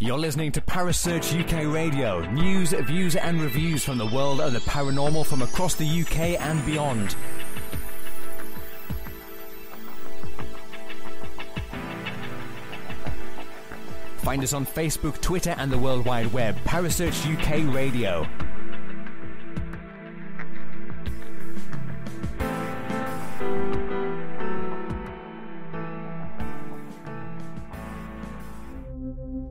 You're listening to Parasearch UK Radio. News, views and reviews from the world of the paranormal from across the UK and beyond. Find us on Facebook, Twitter and the World Wide Web. Parasearch UK Radio.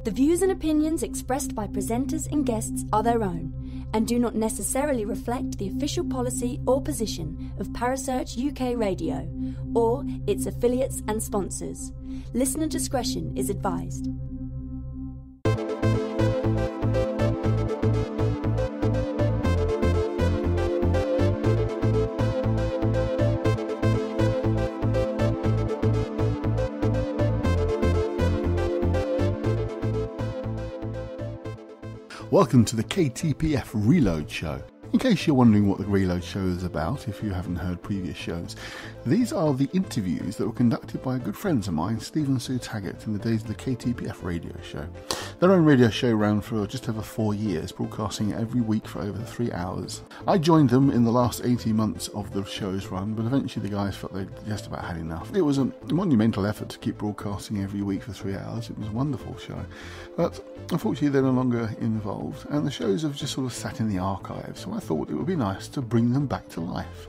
The views and opinions expressed by presenters and guests are their own and do not necessarily reflect the official policy or position of Parasearch UK Radio or its affiliates and sponsors. Listener discretion is advised. Welcome to the KTPF Reload Show. In case you're wondering what the Reload Show is about, if you haven't heard previous shows, these are the interviews that were conducted by good friends of mine, Steve and Sue Taggart, in the days of the KTPF radio show. Their own radio show ran for just over 4 years, broadcasting every week for over 3 hours. I joined them in the last 18 months of the show's run, but eventually the guys felt they'd just about had enough. It was a monumental effort to keep broadcasting every week for 3 hours. It was a wonderful show. But unfortunately they're no longer involved, and the shows have just sort of sat in the archives, so I thought it would be nice to bring them back to life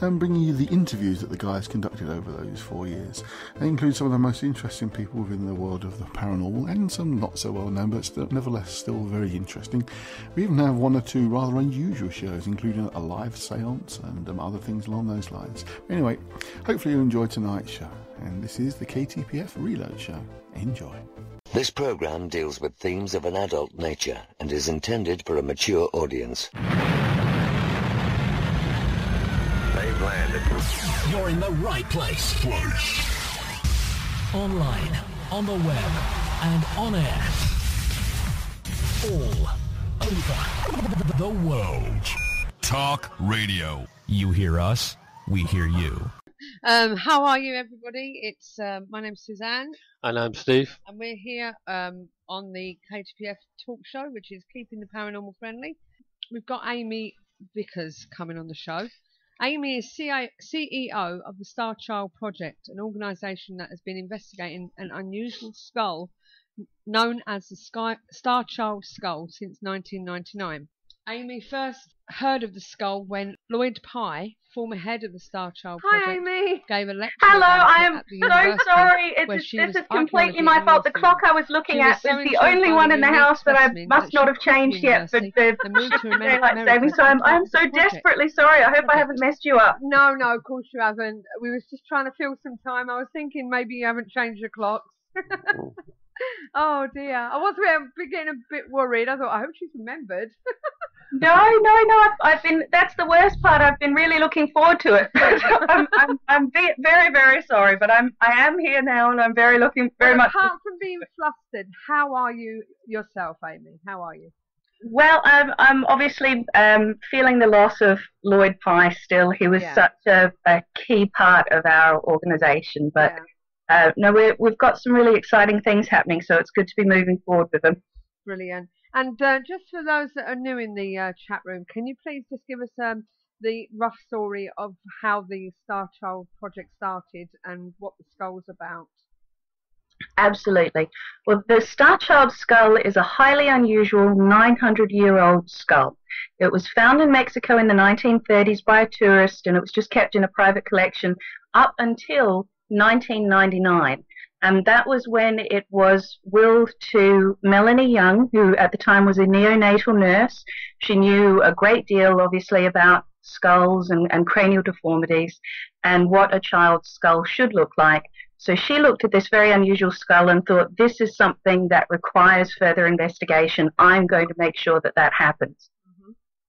and bring you the interviews that the guys conducted over those 4 years. They include some of the most interesting people within the world of the paranormal and some not so well known but still, nevertheless still very interesting. We even have one or two rather unusual shows, including a live seance and other things along those lines. Anyway, hopefully you enjoyed tonight's show, and this is the KTPF Reload Show. Enjoy. This program deals with themes of an adult nature and is intended for a mature audience. They've landed. You're in the right place. Online, on the web, and on air. All over the world. Talk radio. You hear us, we hear you. How are you, everybody? It's my name's Suzanne. And I'm Steve. And we're here on the KTPF talk show, which is Keeping the Paranormal Friendly. We've got Amy Vickers coming on the show. Amy is CEO of the Starchild Project, an organisation that has been investigating an unusual skull known as the Starchild skull since 1999. Amy first heard of the skull when Lloyd Pye, former head of the Starchild Project, gave a lecture. Hello, I am so sorry. This is completely my fault. The clock I was looking at was the only one in the house that I must not have changed yet for daylight saving. So I'm so desperately sorry. I hope I haven't messed you up. No, of course you haven't. We was just trying to fill some time. I was thinking maybe you haven't changed your clocks. Oh dear, I was getting a bit worried. I thought, I hope she's remembered. No. I've been. That's the worst part. I've been really looking forward to it. I'm very, very sorry, but I am here now, and I'm very much. Apart from being flustered, how are you yourself, Amy? How are you? Well, I'm obviously feeling the loss of Lloyd Pye still. He was such a key part of our organisation, but. No, we've got some really exciting things happening, so it's good to be moving forward with them. Brilliant. And just for those that are new in the chat room, can you please just give us the rough story of how the Starchild Project started and what the skull's about? Absolutely. Well, the Starchild skull is a highly unusual 900-year-old skull. It was found in Mexico in the 1930s by a tourist, and it was just kept in a private collection up until 1999, and that was when it was willed to Melanie Young, who at the time was a neonatal nurse. She knew a great deal, obviously, about skulls and cranial deformities and what a child's skull should look like. So she looked at this very unusual skull and thought, this is something that requires further investigation. I'm going to make sure that happens.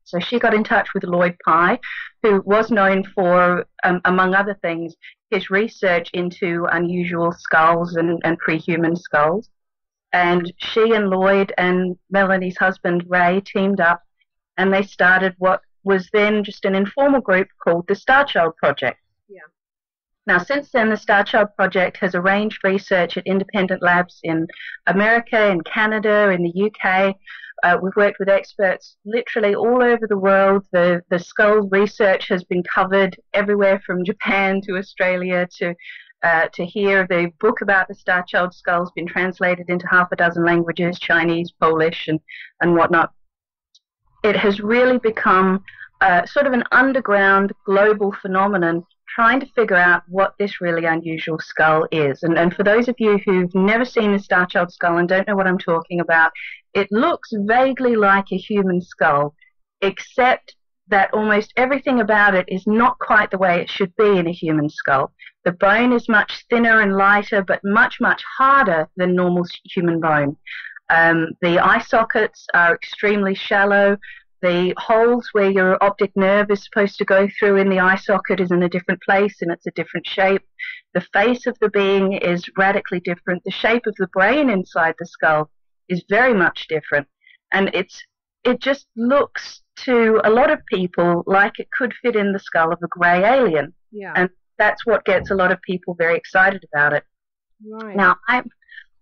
So she got in touch with Lloyd Pye, who was known for, among other things, his research into unusual skulls and pre-human skulls. And she and Lloyd and Melanie's husband, Ray, teamed up, and they started what was then just an informal group called the Starchild Project. Now, since then, the Starchild Project has arranged research at independent labs in America, in Canada, in the UK. We've worked with experts literally all over the world. The skull research has been covered everywhere from Japan to Australia to here. The book about the Starchild skull has been translated into half a dozen languages, Chinese, Polish, and whatnot. It has really become sort of an underground global phenomenon trying to figure out what this really unusual skull is. And for those of you who've never seen the Starchild skull and don't know what I'm talking about, it looks vaguely like a human skull, except that almost everything about it is not quite the way it should be in a human skull. The bone is much thinner and lighter, but much, much harder than normal human bone. The eye sockets are extremely shallow. The holes where your optic nerve is supposed to go through in the eye socket is in a different place, and it's a different shape. The face of the being is radically different. The shape of the brain inside the skull is very much different. And it just looks to a lot of people like it could fit in the skull of a grey alien. Yeah. And that's what gets a lot of people very excited about it. Right. Now,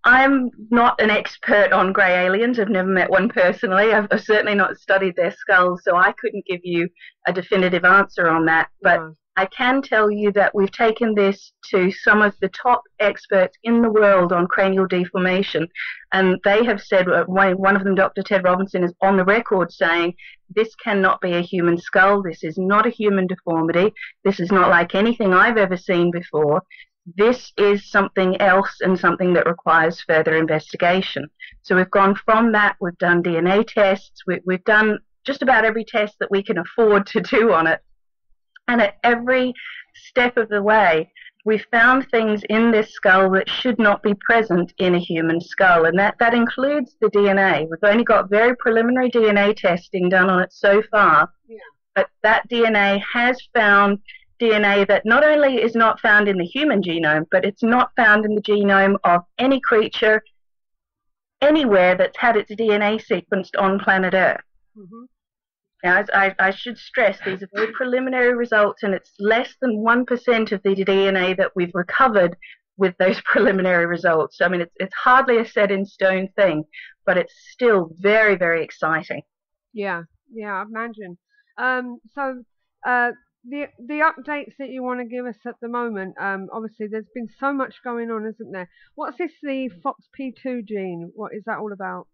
I'm not an expert on grey aliens. I've never met one personally. I've certainly not studied their skulls, so I couldn't give you a definitive answer on that. But I can tell you that we've taken this to some of the top experts in the world on cranial deformation, and they have said, one of them, Dr. Ted Robinson, is on the record saying, this cannot be a human skull. This is not a human deformity. This is not like anything I've ever seen before. This is something else and something that requires further investigation. So we've gone from that, we've done DNA tests, we've done just about every test that we can afford to do on it. And at every step of the way, we found things in this skull that should not be present in a human skull, and that includes the DNA. We've only got very preliminary DNA testing done on it so far, but that DNA has found DNA that not only is not found in the human genome, but it's not found in the genome of any creature anywhere that's had its DNA sequenced on planet Earth. Mm-hmm. Now, as I should stress, these are very preliminary results, and it's less than 1% of the DNA that we've recovered with those preliminary results. I mean, it's hardly a set-in-stone thing, but it's still very, very exciting. Yeah, I imagine. The updates that you want to give us at the moment, obviously there's been so much going on, isn't there? What's this, the FOXP2 gene? What is that all about?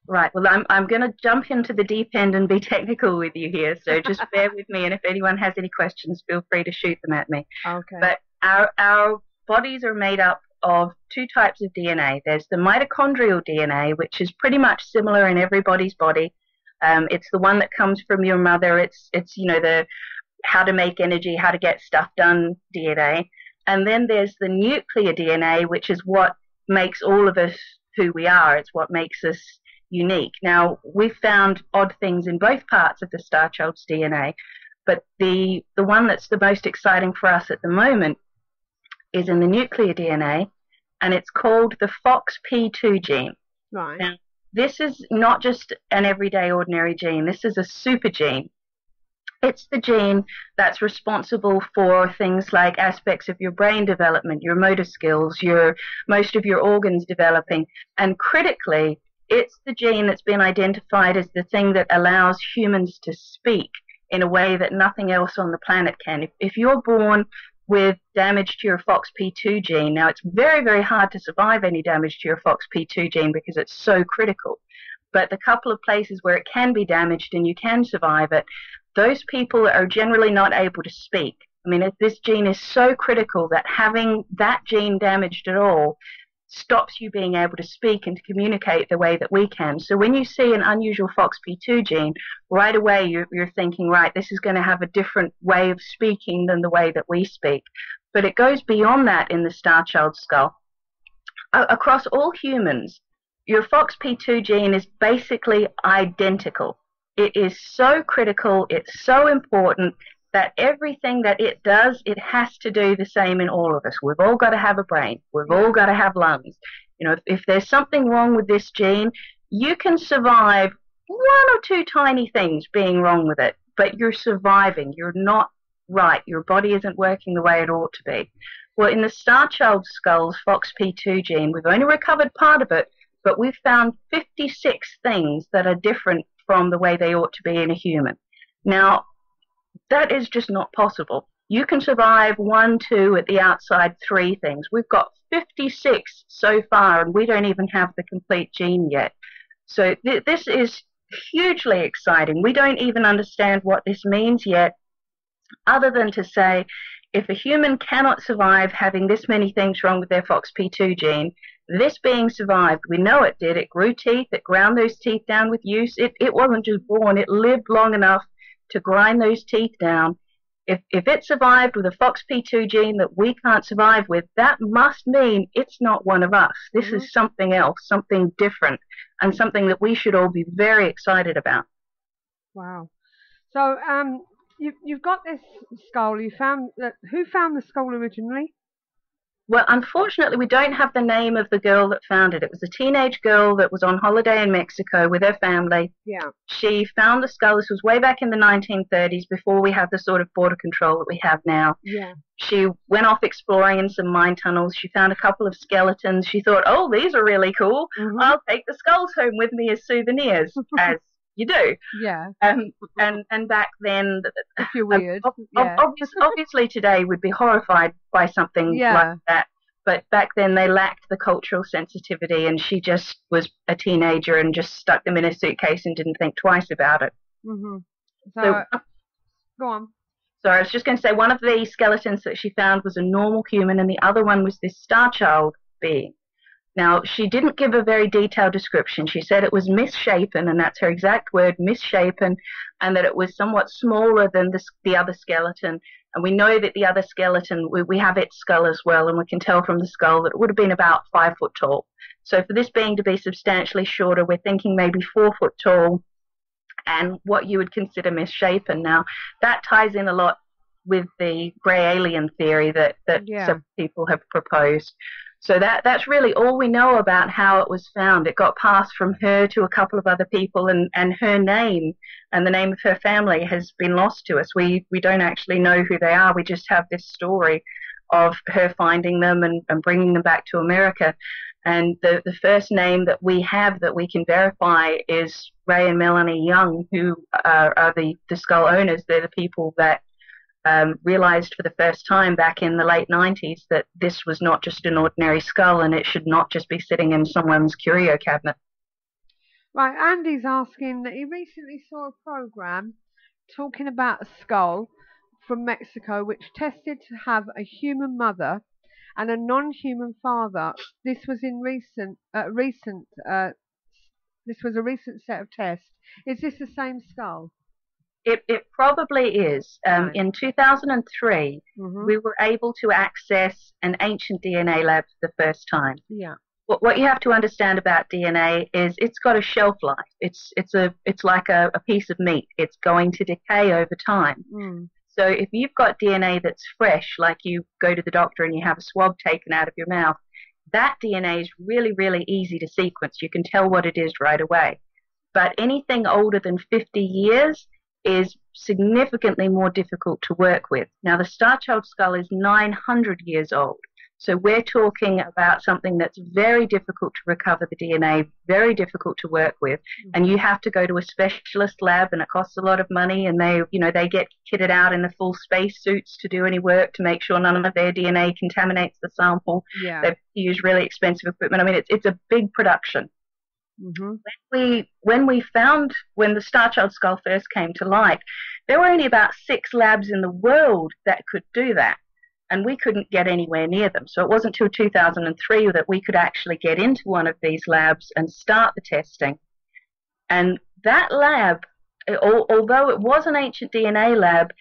Right, well, I'm going to jump into the deep end and be technical with you here, so just bear with me, and if anyone has any questions, feel free to shoot them at me. Okay. But our bodies are made up of two types of DNA. There's the mitochondrial DNA, which is pretty much similar in everybody's body. It's the one that comes from your mother. It's the how to make energy, how to get stuff done DNA. And then there's the nuclear DNA, which is what makes all of us who we are. It's what makes us unique. Now, we've found odd things in both parts of the Starchild's DNA, but the one that's the most exciting for us at the moment is in the nuclear DNA, and it's called the FOXP2 gene. Right. Now, this is not just an everyday ordinary gene. This is a super gene. It's the gene that's responsible for things like aspects of your brain development, your motor skills, most of your organs developing. And critically, it's the gene that's been identified as the thing that allows humans to speak in a way that nothing else on the planet can. If you're born with damage to your FOXP2 gene, now it's very, very hard to survive any damage to your FOXP2 gene because it's so critical. But the couple of places where it can be damaged and you can survive it, those people are generally not able to speak. I mean, this gene is so critical that having that gene damaged at all stops you being able to speak and to communicate the way that we can. So when you see an unusual FOXP2 gene, right away you're thinking, right, this is going to have a different way of speaking than the way that we speak. But it goes beyond that in the Starchild skull. Across all humans, your FOXP2 gene is basically identical. It is so critical, it's so important that everything that it does, it has to do the same in all of us. We've all got to have a brain. We've all got to have lungs. You know, if there's something wrong with this gene, you can survive one or two tiny things being wrong with it, but you're surviving. You're not right, your body isn't working the way it ought to be. Well, in the Starchild skull's FOXP2 gene, we've only recovered part of it, but we've found 56 things that are different from the way they ought to be in a human. Now, that is just not possible. You can survive 1, 2, at the outside 3 things. We've got 56 so far, and we don't even have the complete gene yet. So this is hugely exciting. We don't even understand what this means yet, other than to say, if a human cannot survive having this many things wrong with their FOXP2 gene, this being survived, we know it did. It grew teeth, it ground those teeth down with use. It wasn't just born, it lived long enough to grind those teeth down. If it survived with a FOXP2 gene that we can't survive with, that must mean it's not one of us. This is something else, something different, and something that we should all be very excited about. Wow. So, you've got this skull. Who found the skull originally? Well, unfortunately, we don't have the name of the girl that found it. It was a teenage girl that was on holiday in Mexico with her family. Yeah. She found the skull. This was way back in the 1930s, before we had the sort of border control that we have now. Yeah. She went off exploring in some mine tunnels. She found a couple of skeletons. She thought, oh, these are really cool. I'll take the skulls home with me as souvenirs, as you do. Yeah. And back then, if you're weird. Obviously today we'd be horrified by something like that. But back then they lacked the cultural sensitivity, and she just was a teenager and just stuck them in a suitcase and didn't think twice about it. So go on. So I was just going to say, one of the skeletons that she found was a normal human, and the other one was this Starchild being. Now, she didn't give a very detailed description. She said it was misshapen, and that's her exact word, misshapen, and that it was somewhat smaller than the other skeleton. And we know that the other skeleton, we have its skull as well, and we can tell from the skull that it would have been about 5 foot tall. So for this being to be substantially shorter, we're thinking maybe 4 foot tall, and what you would consider misshapen. Now, that ties in a lot with the grey alien theory that some people have proposed. So that's really all we know about how it was found. It got passed from her to a couple of other people, and her name and the name of her family has been lost to us. We don't actually know who they are. We just have this story of her finding them and bringing them back to America. And the first name that we have that we can verify is Ray and Melanie Young, who are the skull owners. They're the people that realized for the first time back in the late 90s that this was not just an ordinary skull, and it should not just be sitting in someone's curio cabinet. Right, Andy's asking that he recently saw a program talking about a skull from Mexico which tested to have a human mother and a non-human father. This was in this was a recent set of tests. Is this the same skull? It probably is. In 2003, we were able to access an ancient DNA lab for the first time. Yeah. What you have to understand about DNA is it's got a shelf life. It's like a piece of meat. It's going to decay over time. So if you've got DNA that's fresh, like you go to the doctor and you have a swab taken out of your mouth, that DNA is really, really easy to sequence. You can tell what it is right away. But anything older than 50 years is significantly more difficult to work with. Now, the Starchild skull is 900 years old. So we're talking about something that's very difficult to recover the DNA, very difficult to work with, and you have to go to a specialist lab, and it costs a lot of money, and they get kitted out in the full space suits to do any work to make sure none of their DNA contaminates the sample. Yeah. They use really expensive equipment. I mean, it's a big production. When the Starchild skull first came to light, there were only about 6 labs in the world that could do that, and we couldn't get anywhere near them. So it wasn't until 2003 that we could actually get into one of these labs and start the testing. And that lab, although it was an ancient DNA lab,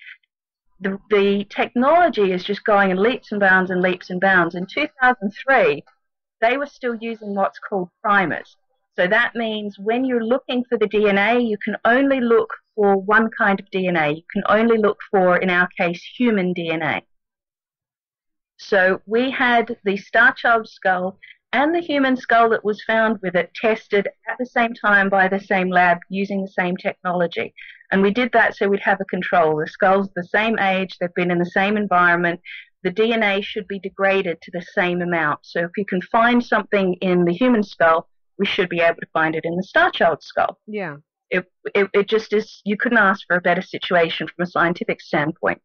the technology is just going in leaps and bounds and leaps and bounds. In 2003, they were still using what's called primers. So that means when you're looking for the DNA, you can only look for one kind of DNA. You can only look for, in our case, human DNA. So we had the Starchild skull and the human skull that was found with it tested at the same time by the same lab using the same technology. And we did that so we'd have a control. The skull's the same age, they've been in the same environment. The DNA should be degraded to the same amount. So if you can find something in the human skull, we should be able to find it in the Starchild skull. Yeah. It just is, you couldn't ask for a better situation from a scientific standpoint.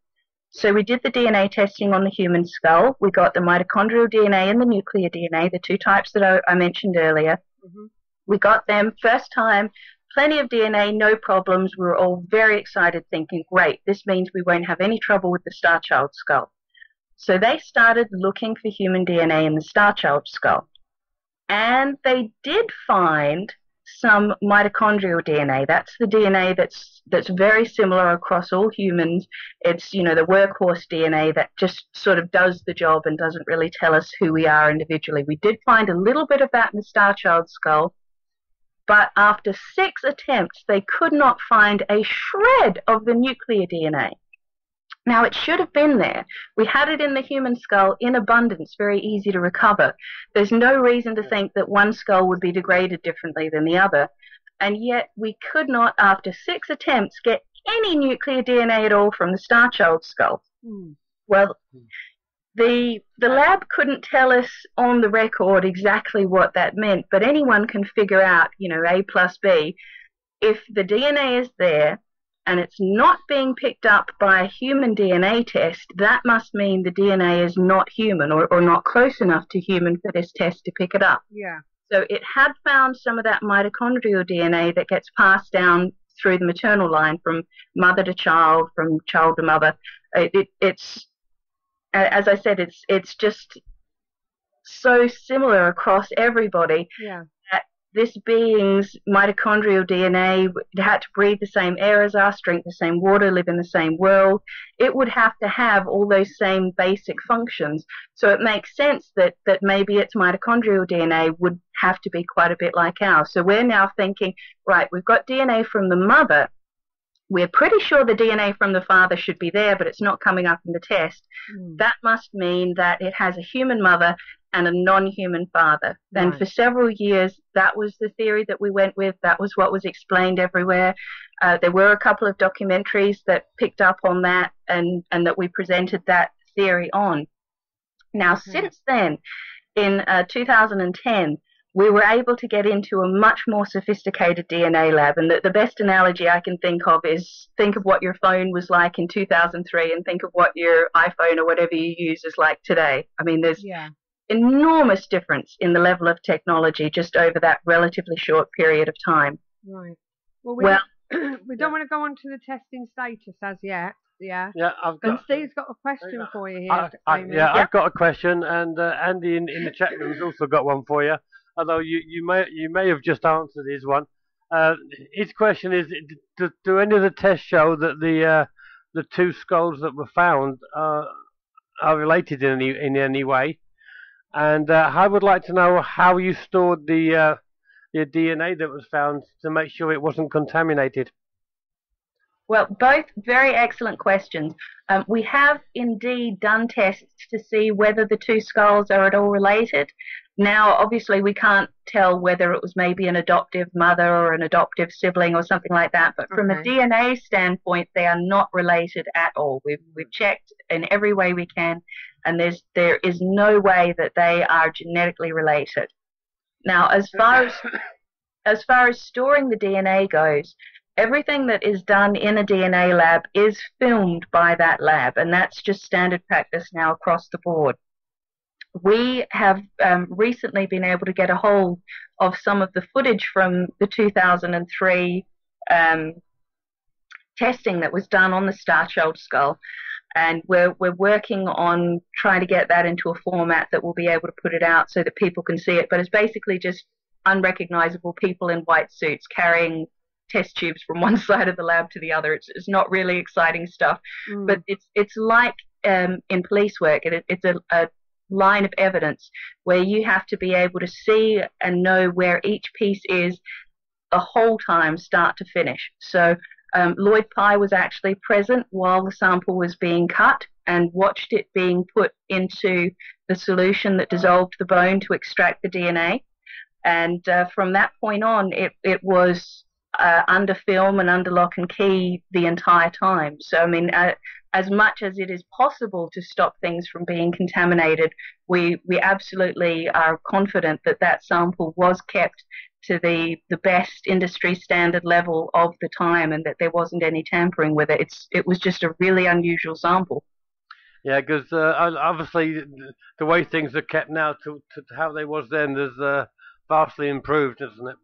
So we did the DNA testing on the human skull. We got the mitochondrial DNA and the nuclear DNA, the two types that I mentioned earlier. Mm-hmm. We got them first time, plenty of DNA, no problems. We were all very excited, thinking, great, this means we won't have any trouble with the Starchild skull. So they started looking for human DNA in the Starchild skull. And they did find some mitochondrial DNA. That's the DNA that's very similar across all humans. It's, the workhorse DNA that just sort of does the job and doesn't really tell us who we are individually. We did find a little bit of that in the Starchild skull, but after 6 attempts, they could not find a shred of the nuclear DNA. Now, it should have been there. We had it in the human skull in abundance, very easy to recover. There's no reason to think that one skull would be degraded differently than the other. And yet we could not, after 6 attempts, get any nuclear DNA at all from the Starchild skull. Well, the lab couldn't tell us on the record exactly what that meant, but anyone can figure out, A plus B. If the DNA is there, and it's not being picked up by a human DNA test, that must mean the DNA is not human or not close enough to human for this test to pick it up. Yeah. So it had found some of that mitochondrial DNA that gets passed down through the maternal line from mother to child, from child to mother. It's, as I said, it's just so similar across everybody. Yeah. This being's mitochondrial DNA had to breathe the same air as us, drink the same water, live in the same world. It would have to have all those same basic functions. So it makes sense that maybe its mitochondrial DNA would have to be quite a bit like ours. So we're now thinking, right, we've got DNA from the mother. We're pretty sure the DNA from the father should be there, but it's not coming up in the test. That must mean that it has a human mother and a non-human father. Right. And for several years, that was the theory that we went with. That was what was explained everywhere. There were a couple of documentaries that picked up on that and that we presented that theory on. Now, since then, in 2010, we were able to get into a much more sophisticated DNA lab. And the best analogy I can think of is think of what your phone was like in 2003 and think of what your iPhone or whatever you use is like today. I mean, there's enormous difference in the level of technology just over that relatively short period of time. Right. Well, we don't want to go on to the testing status as yet. Yeah. Yeah, And Steve's got a question for you here. I've got a question, and Andy in the chat room has also got one for you. Although you may have just answered his one. His question is: do any of the tests show that the 2 skulls that were found are related in any way? And I would like to know how you stored the DNA that was found to make sure it wasn't contaminated. Well, both very excellent questions. We have indeed done tests to see whether the 2 skulls are at all related. Now, obviously, we can't tell whether it was maybe an adoptive mother or an adoptive sibling or something like that, but from a DNA standpoint, they are not related at all. We've checked in every way we can, and there is no way that they are genetically related. Now, as far as storing the DNA goes, everything that is done in a DNA lab is filmed by that lab, and that's just standard practice now across the board. We have recently been able to get a hold of some of the footage from the 2003 testing that was done on the Starchild skull, and we're working on trying to get that into a format that we'll be able to put it out so that people can see it. But it's basically just unrecognizable people in white suits carrying test tubes from one side of the lab to the other. It's not really exciting stuff, but it's like in police work. It's a line of evidence where you have to be able to see and know where each piece is the whole time, start to finish. So Lloyd Pye was actually present while the sample was being cut and watched it being put into the solution that dissolved the bone to extract the DNA. And from that point on, it was under film and under lock and key the entire time. So, I mean, as much as it is possible to stop things from being contaminated, we absolutely are confident that that sample was kept to the best industry standard level of the time, and that there wasn't any tampering with it. It was just a really unusual sample. Yeah, because obviously the way things are kept now to how they was then is vastly improved, isn't it?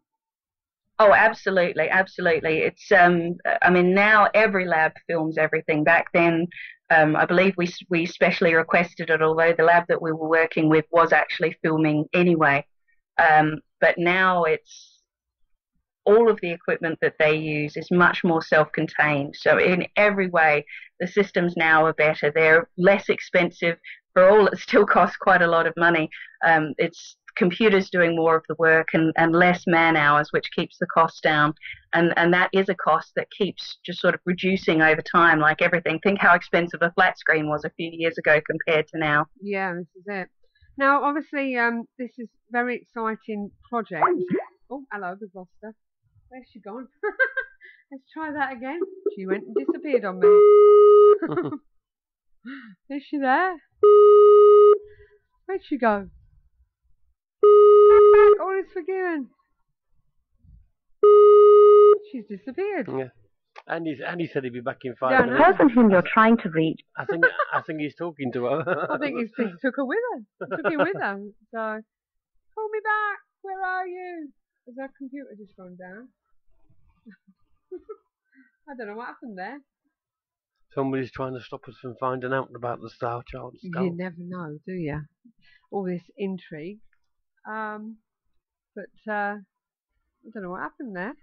Oh, absolutely, absolutely. It's I mean, now every lab films everything. Back then, I believe we specially requested it, although the lab that we were working with was actually filming anyway. But now it's all of the equipment that they use is much more self-contained. So in every way, the systems now are better. They're less expensive. For all, it still costs quite a lot of money. It's computers doing more of the work and less man hours, which keeps the cost down. And that is a cost that keeps just sort of reducing over time, like everything. Think how expensive a flat screen was a few years ago compared to now. Yeah, this is it. Now, obviously, this is a very exciting project. Oh, hello, we've lost her. Where's she gone? Let's try that again. She went and disappeared on me. Is she there? Where'd she go? All is forgiven. She's disappeared. Yeah. Andy said he'd be back in 5 minutes. The person whom you're trying to reach. I think he's talking to her. I think he took her with her. He took him with her. So, call me back. Where are you? Has our computer just gone down? I don't know what happened there. Somebody's trying to stop us from finding out about the Starchild stuff. You never know, do you? All this intrigue. But I don't know what happened there.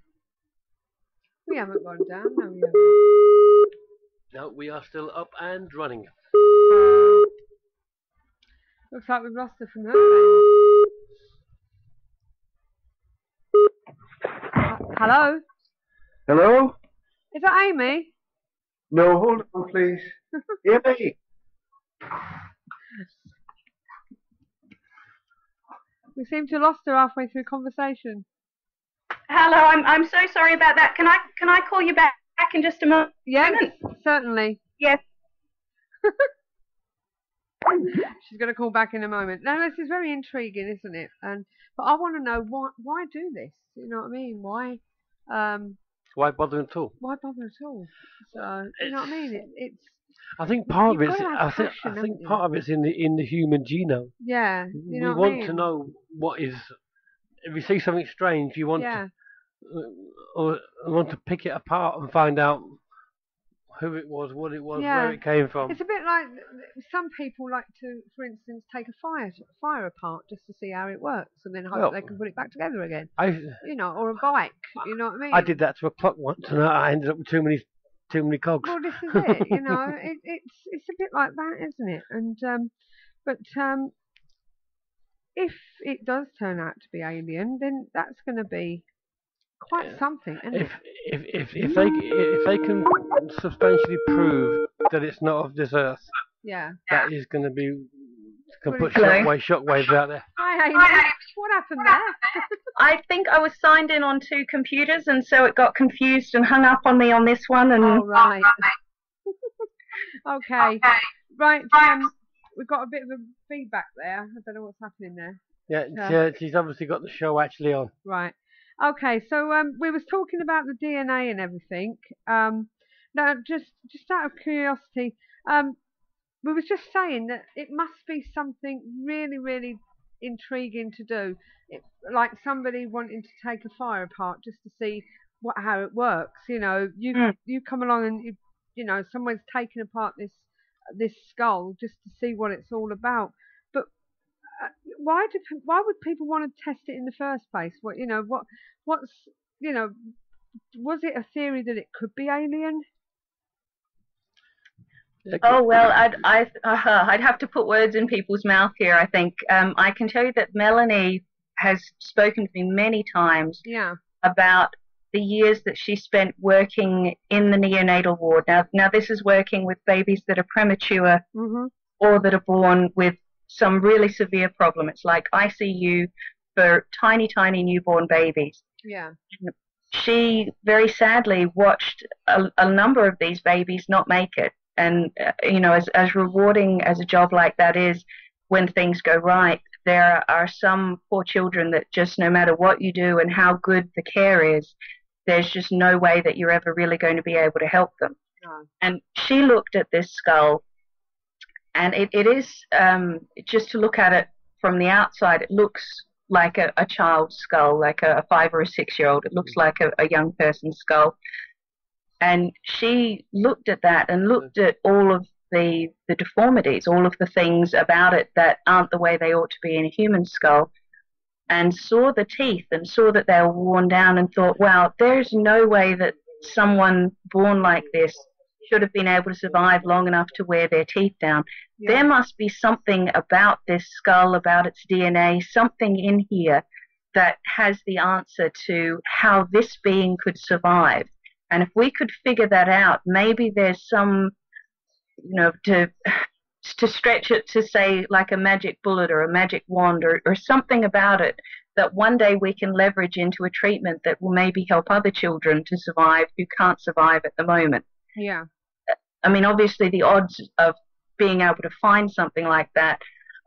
We haven't gone down, no, we haven't. No, we are still up and running. Looks like we've lost her from her end. Hello? Hello? Is that Amy? No, hold on, please. Amy? We seem to have lost her halfway through conversation. Hello, I'm so sorry about that. Can I call you back in just a moment? Yes, certainly. Yes. She's going to call back in a moment. Now, this is very intriguing, isn't it? But I want to know why do this? You know what I mean? Why bother at all? Why bother at all? So you know what I mean? It's. I think part of it's. I think part of it's in the human genome. Yeah. We want to know what is. If you see something strange, you want to, or want to pick it apart and find out who it was, what it was, where it came from. It's a bit like some people like to, for instance, take a fire apart just to see how it works, and then hope they can put it back together again. Or a bike. You know what I mean? I did that to a clock once, and I ended up with too many cogs. Well, this is it. You know, it's a bit like that, isn't it? And but if it does turn out to be alien, then that's going to be quite something. If they can substantially prove that it's not of this earth, that is going to be can put shockwaves out there. Hi, Amy. What happened there? I think I was signed in on two computers, and so it got confused and hung up on me on this one. And oh, right. Okay. Right. We've got a bit of a feedback there. I don't know what's happening there. Yeah, she's obviously got the show actually on. Right. Okay, so we was talking about the DNA and everything. Now, just out of curiosity, we was just saying that it must be something really, really intriguing to do. Like somebody wanting to take a fire apart just to see how it works. You know, you come along and you know someone's taking apart this skull just to see what it's all about. But why would people want to test it in the first place? Was it a theory that it could be alien? Oh well, I'd have to put words in people's mouth here. I think I can tell you that Melanie has spoken to me many times about the years that she spent working in the neonatal ward. Now this is working with babies that are premature or that are born with some really severe problem. It's like ICU for tiny, tiny newborn babies. Yeah. she very sadly watched a number of these babies not make it. And, as rewarding as a job like that is, when things go right, there are some poor children that just, no matter what you do and how good the care is, there's just no way that you're ever really going to be able to help them. No. And she looked at this skull, and it is, just to look at it from the outside, it looks like a child's skull, like a 5 or a 6-year-old. It looks like a young person's skull. And she looked at that and looked at all of the deformities, all of the things about it that aren't the way they ought to be in a human skull, and saw the teeth and saw that they were worn down and thought, wow, there's no way that someone born like this should have been able to survive long enough to wear their teeth down. Yeah. There must be something about this skull, about its DNA, something in here that has the answer to how this being could survive. And if we could figure that out, maybe there's some, to stretch it to say like a magic bullet or a magic wand or something about it that one day we can leverage into a treatment that will maybe help other children to survive who can't survive at the moment. Yeah. I mean, obviously the odds of being able to find something like that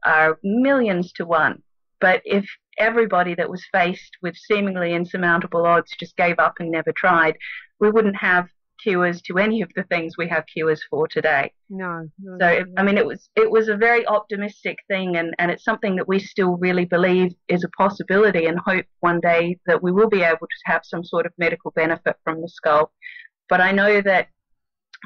are millions to one. But if everybody that was faced with seemingly insurmountable odds just gave up and never tried, we wouldn't have cures to any of the things we have cures for today. No. I mean, it was a very optimistic thing, and it's something that we still really believe is a possibility, and hope one day that we will be able to have some sort of medical benefit from the skull. But I know that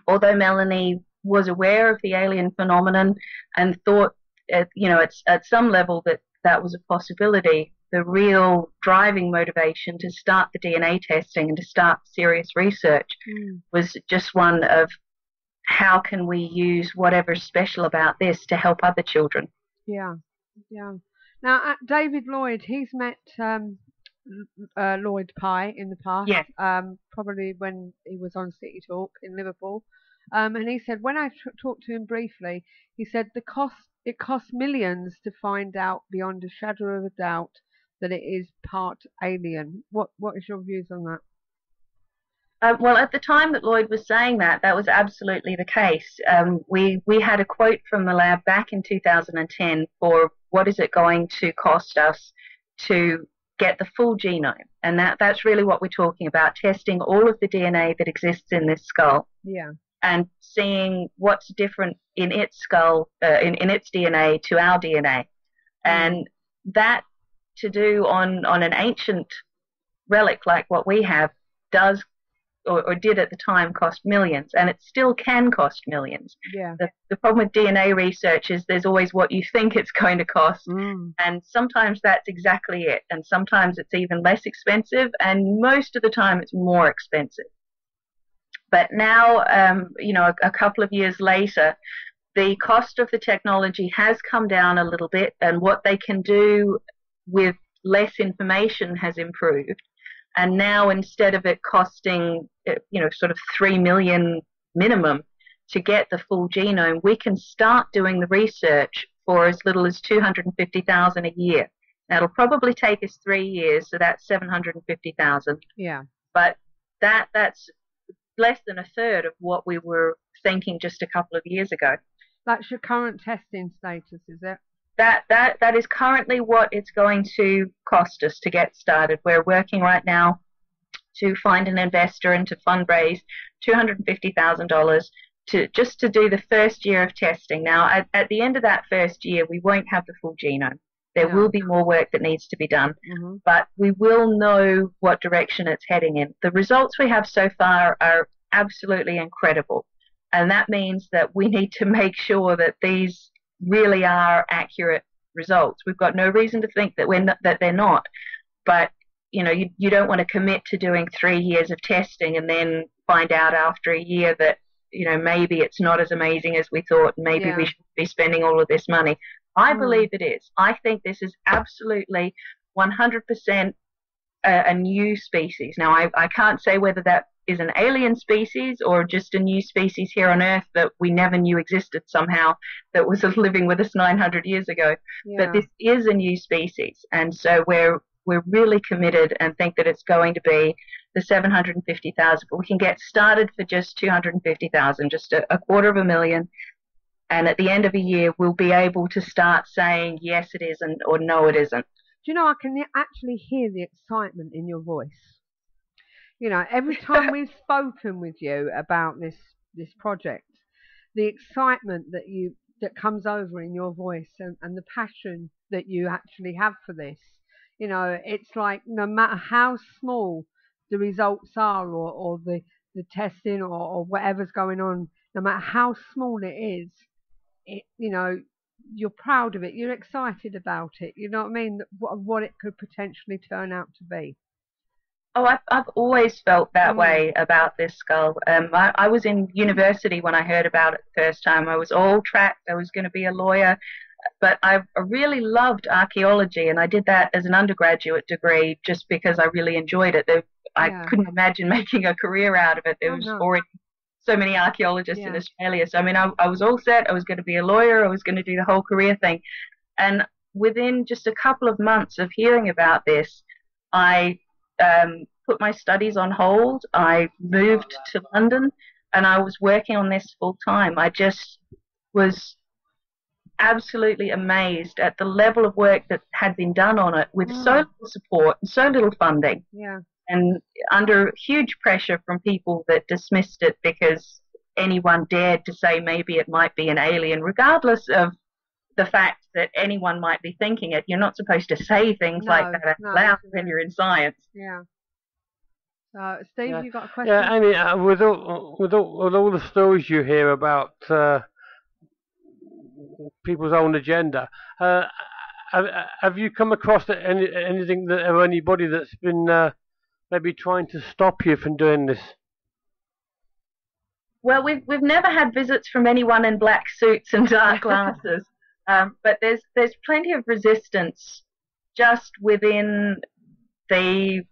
although Melanie was aware of the alien phenomenon and thought, at some level that was a possibility, the real driving motivation to start the DNA testing and to start serious research was just one of how can we use whatever's special about this to help other children. Yeah. Now, David Lloyd, he's met Lloyd Pye in the past, probably when he was on City Talk in Liverpool. And he said, when I talked to him briefly, he said it costs millions to find out beyond a shadow of a doubt that it is part alien. What is your views on that? Well, at the time that Lloyd was saying that was absolutely the case. We had a quote from the lab back in 2010 for what is it going to cost us to get the full genome, and that's really what we're talking about, testing all of the DNA that exists in this skull. Yeah. And seeing what's different in its skull, in its DNA to our DNA. And that to do on an ancient relic like what we have does or did at the time cost millions, and it still can cost millions. Yeah. The problem with DNA research is there's always what you think it's going to cost, and sometimes that's exactly it, and sometimes it's even less expensive, and most of the time it's more expensive. But now, a couple of years later, the cost of the technology has come down a little bit, and what they can do with less information has improved. And now, instead of it costing, sort of $3 million minimum to get the full genome, we can start doing the research for as little as $250,000 a year. Now, it'll probably take us 3 years, so that's $750,000. Yeah. But that's less than a third of what we were thinking just a couple of years ago. That's your current testing status, is it? That is currently what it's going to cost us to get started. We're working right now to find an investor and to fundraise $250,000 to do the first year of testing. Now, at the end of that first year, we won't have the full genome. There will be more work that needs to be done, but we will know what direction it's heading in. The results we have so far are absolutely incredible, and that means that we need to make sure that these really are accurate results. We've got no reason to think that they're not, but you don't want to commit to doing 3 years of testing and then find out after a year that maybe it's not as amazing as we thought, and maybe we should be spending all of this money. I believe it is. I think this is absolutely 100% a new species. Now, I can't say whether that is an alien species or just a new species here on Earth that we never knew existed somehow, that was living with us 900 years ago. Yeah. But this is a new species, and so we're we're really committed and think that it's going to be the 750,000, but we can get started for just 250,000, just a $250,000. And at the end of a year, we'll be able to start saying, yes, it is, or no, it isn't. Do you know, I can actually hear the excitement in your voice. You know, every time we've spoken with you about this project, the excitement that comes over in your voice and the passion that you actually have for this, you know, it's like no matter how small the results are or the testing or whatever's going on, no matter how small it is, you know, you're proud of it, you're excited about it, you know what I mean, what it could potentially turn out to be. Oh, I've always felt that way about this skull. I was in university when I heard about it the first time. I was all tracked. I was going to be a lawyer, but I really loved archaeology, and I did that as an undergraduate degree just because I really enjoyed it. I couldn't imagine making a career out of it. There was already so many archaeologists in Australia. So, I mean, I was all set. I was going to be a lawyer. I was going to do the whole career thing. And within just a couple of months of hearing about this, I put my studies on hold. I moved to London, and I was working on this full time. I just was absolutely amazed at the level of work that had been done on it with so little support and so little funding. Yeah. And under huge pressure from people that dismissed it because anyone dared to say maybe it might be an alien, regardless of the fact that anyone might be thinking it. You're not supposed to say things like that out loud when you're in science. Yeah. Steve, you got a question? Yeah, I mean, with all the stories you hear about people's own agenda, have you come across anything or anybody that's been maybe trying to stop you from doing this? Well, we've never had visits from anyone in black suits and dark glasses. But there's plenty of resistance just within the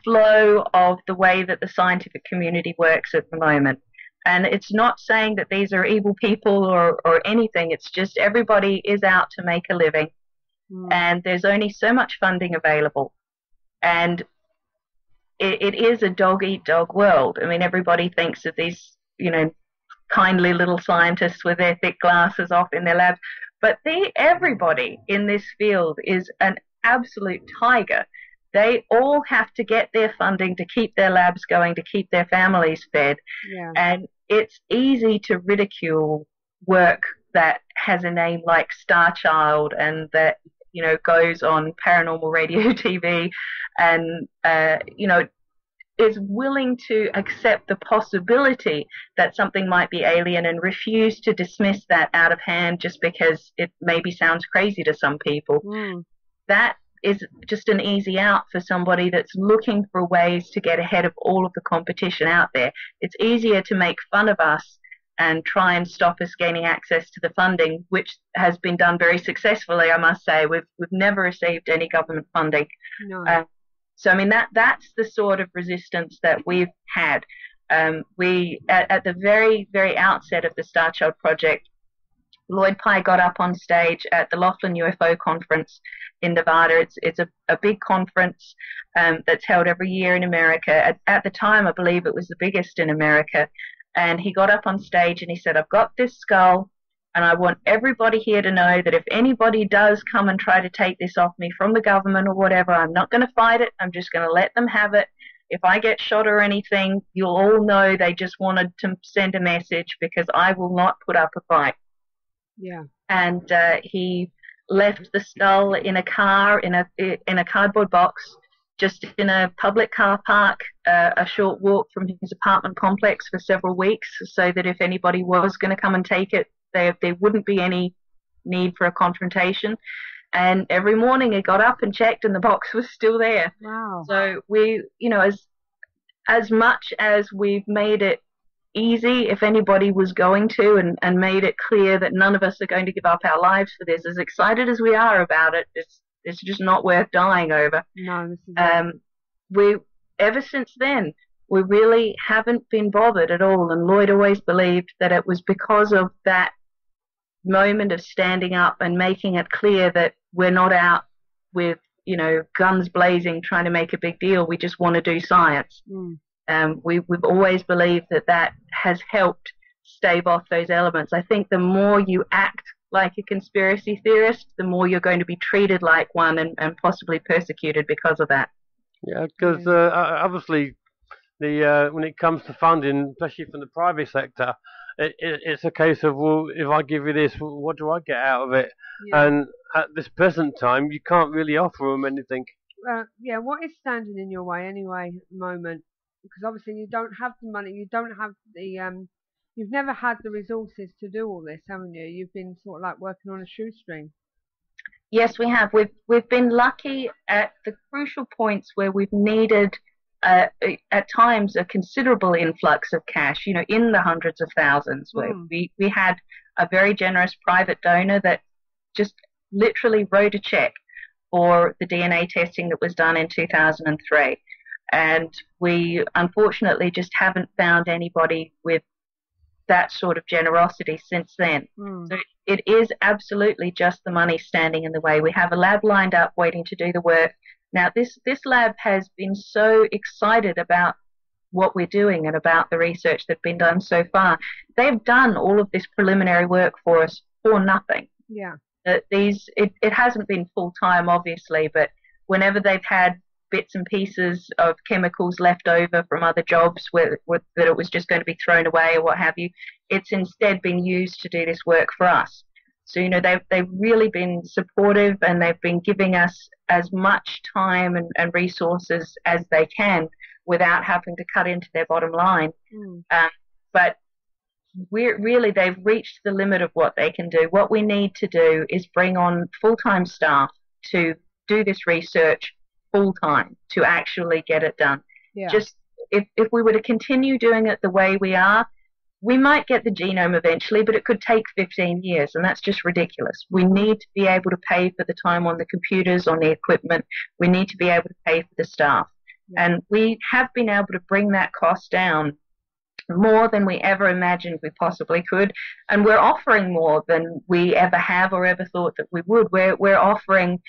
flow of the way that the scientific community works at the moment. And it's not saying that these are evil people or anything. It's just everybody is out to make a living. And there's only so much funding available. And it is a dog-eat-dog world. I mean, everybody thinks of these, you know, kindly little scientists with their thick glasses off in their labs. But everybody in this field is an absolute tiger. They all have to get their funding to keep their labs going, to keep their families fed. Yeah. And it's easy to ridicule work that has a name like Starchild and that, you know, goes on paranormal radio TV and, you know, is willing to accept the possibility that something might be alien and refuse to dismiss that out of hand just because it maybe sounds crazy to some people. That is just an easy out for somebody that's looking for ways to get ahead of all of the competition out there. It's easier to make fun of us and try and stop us gaining access to the funding, which has been done very successfully, I must say. We've never received any government funding. No. So, I mean, that's the sort of resistance that we've had. We, at the very, very outset of the Starchild Project, Lloyd Pye got up on stage at the Laughlin UFO conference in Nevada. It's a big conference that's held every year in America. At the time, I believe it was the biggest in America. And he got up on stage and he said, I've got this skull, and I want everybody here to know that if anybody does come and try to take this off me from the government or whatever, I'm not going to fight it. I'm just going to let them have it. If I get shot or anything, you'll all know they just wanted to send a message because I will not put up a fight. Yeah. And he left the skull in a car, in a cardboard box, just in a public car park, a short walk from his apartment complex for several weeks, so that if anybody was going to come and take it, there wouldn't be any need for a confrontation. And every morning he got up and checked, and the box was still there. Wow. So we, you know, as much as we've made it easy if anybody was going to, and made it clear that none of us are going to give up our lives for this, as excited as we are about it, it's just not worth dying over. No, this is we, ever since then, we really haven't been bothered at all. And Lloyd always believed that it was because of that moment of standing up and making it clear that we're not out with guns blazing, trying to make a big deal. We just want to do science. We've always believed that has helped stave off those elements. I think the more you act like a conspiracy theorist, the more you're going to be treated like one and possibly persecuted because of that. Yeah, because obviously when it comes to funding, especially from the private sector, it's a case of, well, if I give you this, what do I get out of it? Yeah. And at this present time, you can't really offer them anything. What is standing in your way anyway at the moment? Because obviously you don't have the money, you don't have the you've never had the resources to do all this, haven't you? You've been sort of like working on a shoestring. Yes, we have. We've been lucky at the crucial points where we've needed at times a considerable influx of cash, in the hundreds of thousands. Where we had a very generous private donor that just literally wrote a check for the DNA testing that was done in 2003. And we unfortunately just haven't found anybody with that sort of generosity since then. So it is absolutely just the money standing in the way. We have a lab lined up waiting to do the work. Now, this lab has been so excited about what we're doing and about the research that's been done so far. They've done all of this preliminary work for us for nothing. Yeah. It hasn't been full-time, obviously, but whenever they've had bits and pieces of chemicals left over from other jobs that it was just going to be thrown away or what have you, it's instead been used to do this work for us. So, they've really been supportive, and they've been giving us as much time and resources as they can without having to cut into their bottom line. But they've reached the limit of what they can do. What we need to do is bring on full-time staff to do this research full-time, to actually get it done. Yeah. Just if we were to continue doing it the way we are, we might get the genome eventually, but it could take 15 years, and that's just ridiculous. We need to be able to pay for the time on the computers, on the equipment. We need to be able to pay for the staff. Yeah. And we have been able to bring that cost down more than we ever imagined we possibly could, and we're offering more than we ever have or ever thought that we would. We're offering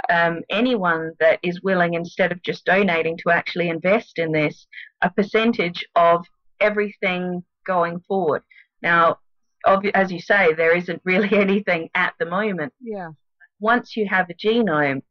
anyone that is willing, instead of just donating, to actually invest in this, a percentage of everything going forward. Now, as you say, there isn't really anything at the moment. Yeah. Once you have a genome,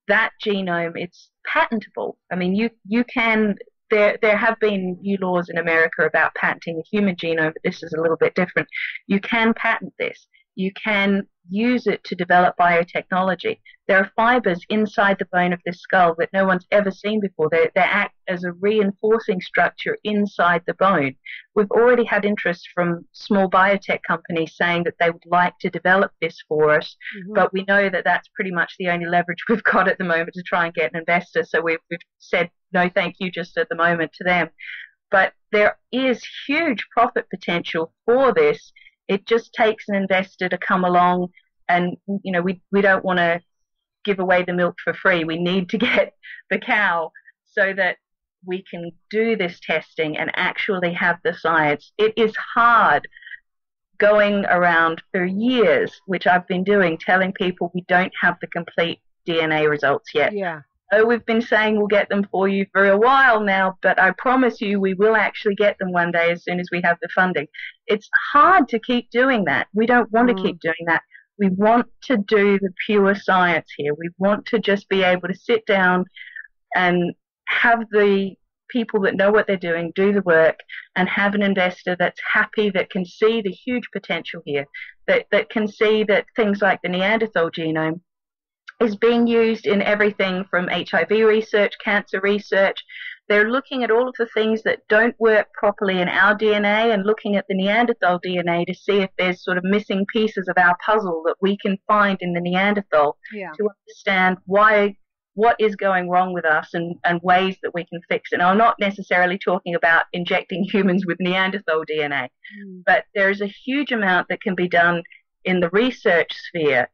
that genome, it's patentable. I mean, you can. There have been new laws in America about patenting the human genome, but this is a little bit different. You can patent this. You can use it to develop biotechnology. There are fibers inside the bone of this skull that no one's ever seen before. They act as a reinforcing structure inside the bone. We've already had interest from small biotech companies saying that they would like to develop this for us, but we know that that's pretty much the only leverage we've got at the moment to try and get an investor. So we've said no thank you just at the moment to them. But there is huge profit potential for this. It just takes an investor to come along, and we don't want to give away the milk for free. We need to get the cow so that we can do this testing and actually have the science. It is hard going around for years, which I've been doing, telling people we don't have the complete DNA results yet. Yeah. Oh, we've been saying we'll get them for you for a while now, but I promise you we will actually get them one day as soon as we have the funding. It's hard to keep doing that. We don't want to keep doing that. We want to do the pure science here. We want to just be able to sit down and have the people that know what they're doing do the work, and have an investor that's happy, that can see the huge potential here, that can see that things like the Neanderthal genome is being used in everything from HIV research, cancer research. They're looking at all of the things that don't work properly in our DNA and looking at the Neanderthal DNA to see if there's sort of missing pieces of our puzzle that we can find in the Neanderthal to understand what is going wrong with us and ways that we can fix it. Now, I'm not necessarily talking about injecting humans with Neanderthal DNA, but there's a huge amount that can be done in the research sphere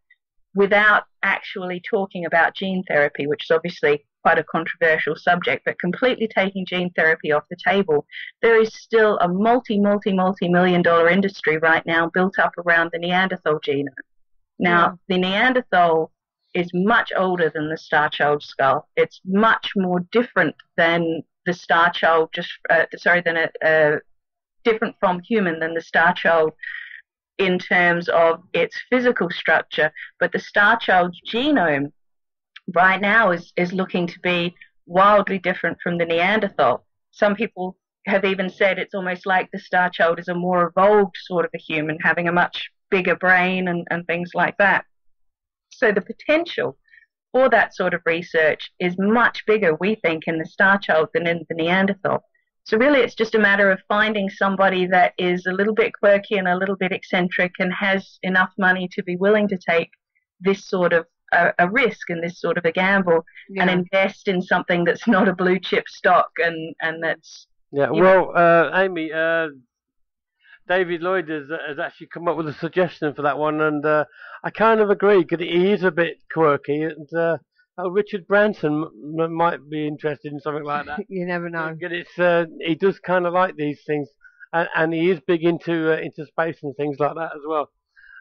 without actually talking about gene therapy, which is obviously quite a controversial subject, but completely taking gene therapy off the table. There is still a multi-million-dollar industry right now built up around the Neanderthal genome. Now, the Neanderthal is much older than the Starchild skull. It's much more different than the Starchild, different from human than the Starchild in terms of its physical structure. But the Starchild's genome right now is looking to be wildly different from the Neanderthal. Some people have even said it's almost like the Starchild is a more evolved sort of a human, having a much bigger brain and things like that. So the potential for that sort of research is much bigger, we think, in the Starchild than in the Neanderthal. So really it's just a matter of finding somebody that is a little bit quirky and a little bit eccentric and has enough money to be willing to take this sort of a risk and this sort of a gamble and invest in something that's not a blue chip stock and that's... Yeah, well, Amy, David Lloyd has actually come up with a suggestion for that one, and I kind of agree, because he is a bit quirky, and Richard Branson might be interested in something like that. You never know. He does kind of like these things, and he is big into space and things like that as well.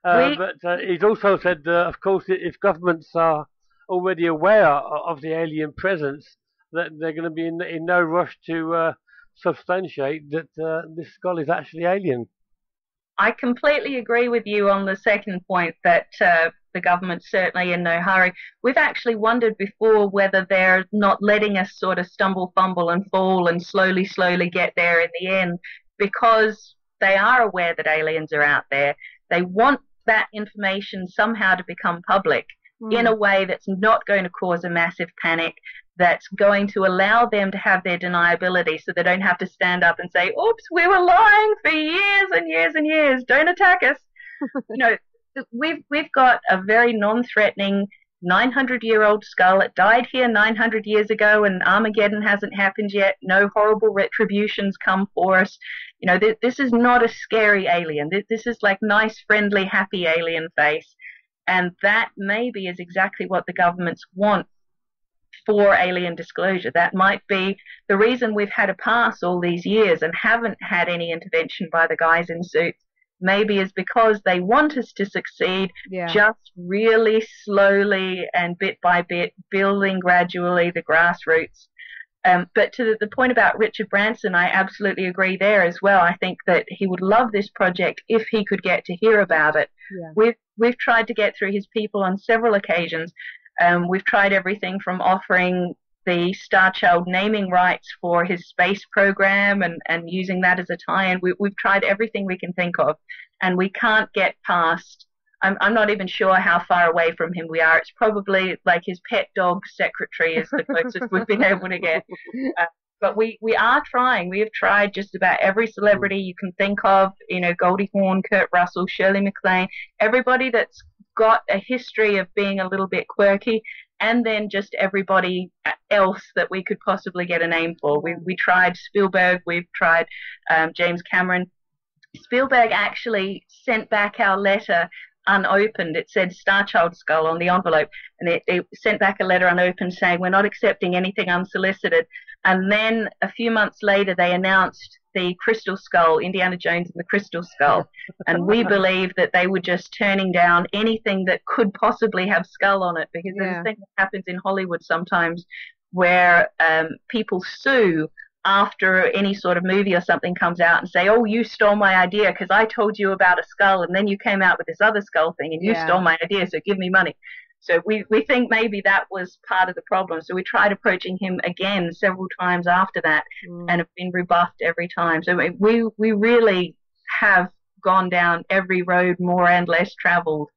But he's also said, of course, if governments are already aware of the alien presence, that they're going to be in no rush to substantiate that this skull is actually alien. I completely agree with you on the second point that the government's certainly in no hurry. We've actually wondered before whether they're not letting us sort of stumble, fumble and fall and slowly get there in the end, because they are aware that aliens are out there. They want that information somehow to become public in a way that's not going to cause a massive panic, that's going to allow them to have their deniability so they don't have to stand up and say, oops, we were lying for years and years and years, don't attack us. We've got a very non-threatening 900-year-old skull. It died here 900 years ago and Armageddon hasn't happened yet. No horrible retributions come for us. This is not a scary alien. This is like nice, friendly, happy alien face. And that maybe is exactly what the governments want for alien disclosure. That might be the reason we've had a pass all these years and haven't had any intervention by the guys in suits. Maybe is because they want us to succeed, just really slowly and bit by bit, building gradually the grassroots. But to the point about Richard Branson, I absolutely agree there as well. I think that he would love this project if he could get to hear about it. Yeah. We've tried to get through his people on several occasions. We've tried everything from offering the Starchild naming rights for his space program and using that as a tie-in. We've tried everything we can think of, and we can't get past. I'm not even sure how far away from him we are. It's probably like his pet dog secretary is the closest we've been able to get. But we are trying. We have tried just about every celebrity you can think of, Goldie Hawn, Kurt Russell, Shirley MacLaine, everybody that's got a history of being a little bit quirky, and then just everybody else that we could possibly get a name for. We tried Spielberg, we've tried James Cameron. Spielberg actually sent back our letter unopened. It said Starchild skull on the envelope, and it sent back a letter unopened saying we're not accepting anything unsolicited. And then a few months later they announced the Crystal Skull, Indiana Jones and the Crystal Skull, and we believe that they were just turning down anything that could possibly have skull on it, because there's a thing that happens in Hollywood sometimes where people sue after any sort of movie or something comes out and say, oh, you stole my idea because I told you about a skull and then you came out with this other skull thing and you stole my idea, so give me money. So we think maybe that was part of the problem. So we tried approaching him again several times after that and have been rebuffed every time. So we really have gone down every road more and less traveled,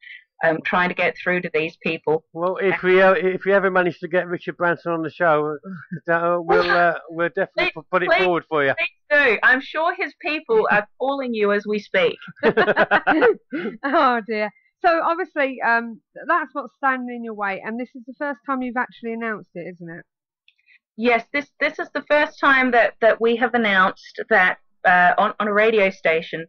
trying to get through to these people. Well, if we ever manage to get Richard Branson on the show, we'll definitely put it forward for you. Please do. I'm sure his people are calling you as we speak. Oh dear. So obviously, that's what's standing in your way, and this is the first time you've actually announced it, isn't it? Yes, this is the first time that we have announced that on a radio station.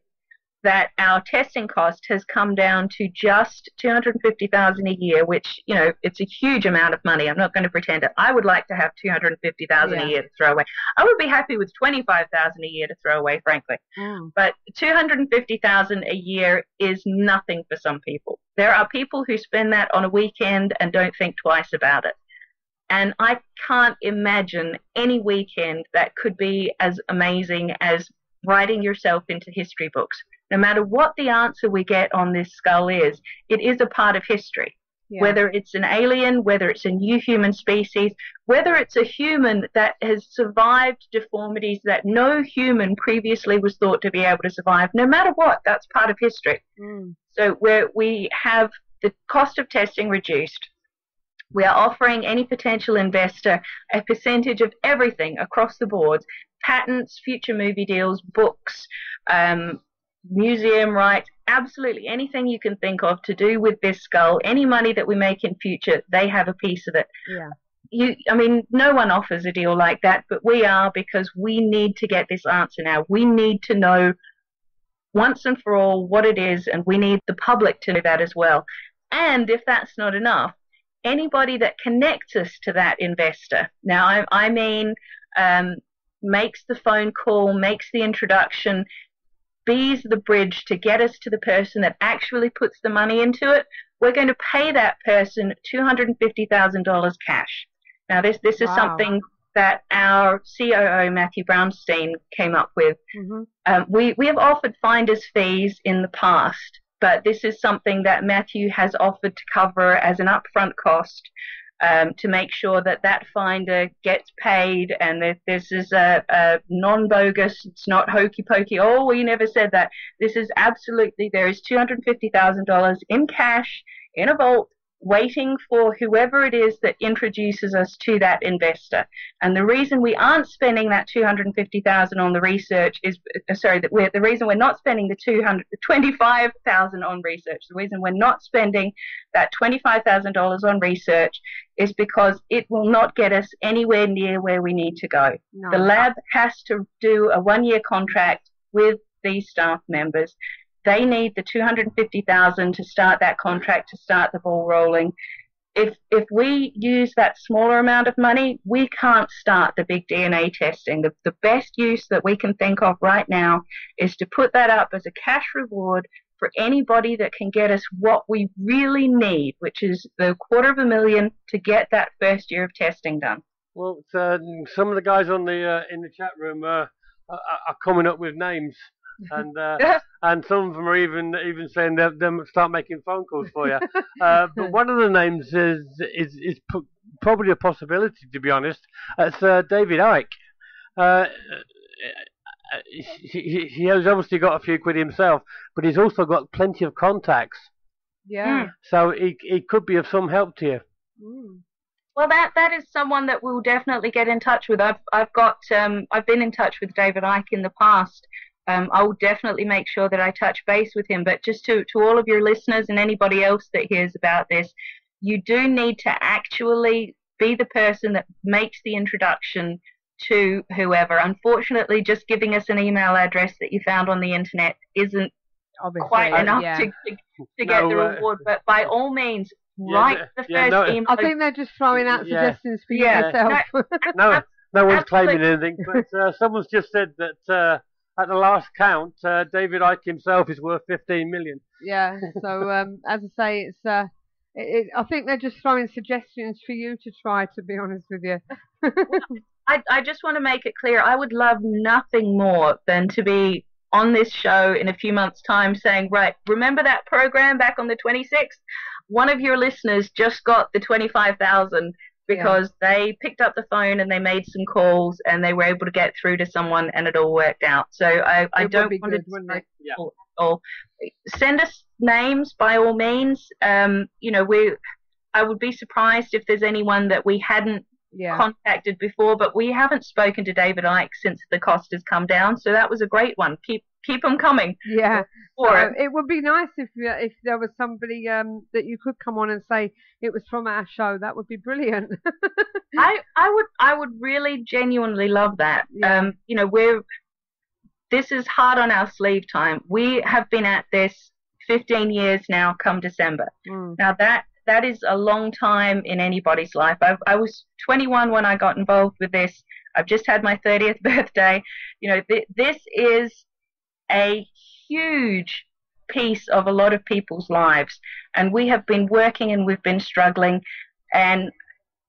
that our testing cost has come down to just $250,000 a year, which, you know, it's a huge amount of money. I'm not going to pretend it. I would like to have $250,000 a year to throw away. I would be happy with $25,000 a year to throw away, frankly. But $250,000 a year is nothing for some people. There are people who spend that on a weekend and don't think twice about it. And I can't imagine any weekend that could be as amazing as writing yourself into history books. No matter what the answer we get on this skull is, it is a part of history. Whether it's an alien, whether it's a new human species, whether it's a human that has survived deformities that no human previously was thought to be able to survive, no matter what, that's part of history. So where we have the cost of testing reduced, we are offering any potential investor a percentage of everything across the board: patents, future movie deals, books, museum rights, absolutely anything you can think of to do with this skull. Any money that we make in future, they have a piece of it. I mean, no one offers a deal like that, but we are, because we need to get this answer now. We need to know once and for all what it is, and we need the public to know that as well. And if that's not enough, anybody that connects us to that investor, now I mean makes the phone call, makes the introduction, bees the bridge to get us to the person that actually puts the money into it, we're going to pay that person $250,000 cash. Now, this is something that our COO, Matthew Brownstein, came up with. We have offered finder's fees in the past, but this is something that Matthew has offered to cover as an upfront cost, to make sure that that finder gets paid, and that this is a non-bogus, it's not hokey-pokey, oh, we never said that. This is absolutely, there is $250,000 in cash, in a vault, waiting for whoever it is that introduces us to that investor. And the reason we aren't spending that $250,000 on the research is, the reason we're not spending the $25,000 on research, the reason we're not spending that $25,000 on research is because it will not get us anywhere near where we need to go. The lab has to do a 1-year contract with these staff members. They need the $250,000 to start that contract, to start the ball rolling. If we use that smaller amount of money, we can't start the big DNA testing. The best use that we can think of right now is to put that up as a cash reward for anybody that can get us what we really need, which is the $250,000 to get that first year of testing done. Well, some of the guys on the in the chat room are coming up with names. And and some of them are even saying they'll start making phone calls for you. But one of the names is probably a possibility, to be honest. It's David Icke. He has obviously got a few quid himself, but he's also got plenty of contacts. So he could be of some help to you. Well, that is someone that we'll definitely get in touch with. I've been in touch with David Icke in the past. I will definitely make sure that I touch base with him. But just to all of your listeners and anybody else that hears about this, you do need to actually be the person that makes the introduction to whoever. Unfortunately, just giving us an email address that you found on the internet isn't quite enough to get the reward. But by all means, write the first email. I think they're just throwing out suggestions for you yourself. No one's claiming anything, but someone's just said that at the last count, David Icke himself is worth $15 million. Yeah, so as I say, it's I think they're just throwing suggestions for you to try, to be honest with you. I just want to make it clear, I would love nothing more than to be on this show in a few months' time saying, right, remember that program back on the 26th? One of your listeners just got the $25,000 because they picked up the phone and they made some calls and they were able to get through to someone and it all worked out. So I don't want to or send us names by all means. I would be surprised if there's anyone that we hadn't contacted before, but we haven't spoken to David Icke since the cost has come down. So that was a great one. Keep them coming. Yeah. It would be nice if there was somebody that you could come on and say it was from our show. That would be brilliant. I would really genuinely love that. this is hard on our sleeve time. We have been at this 15 years now come December. Now that is a long time in anybody's life. I was 21 when I got involved with this. I've just had my 30th birthday. You know, this is a huge piece of a lot of people's lives, and we have been working and we've been struggling, and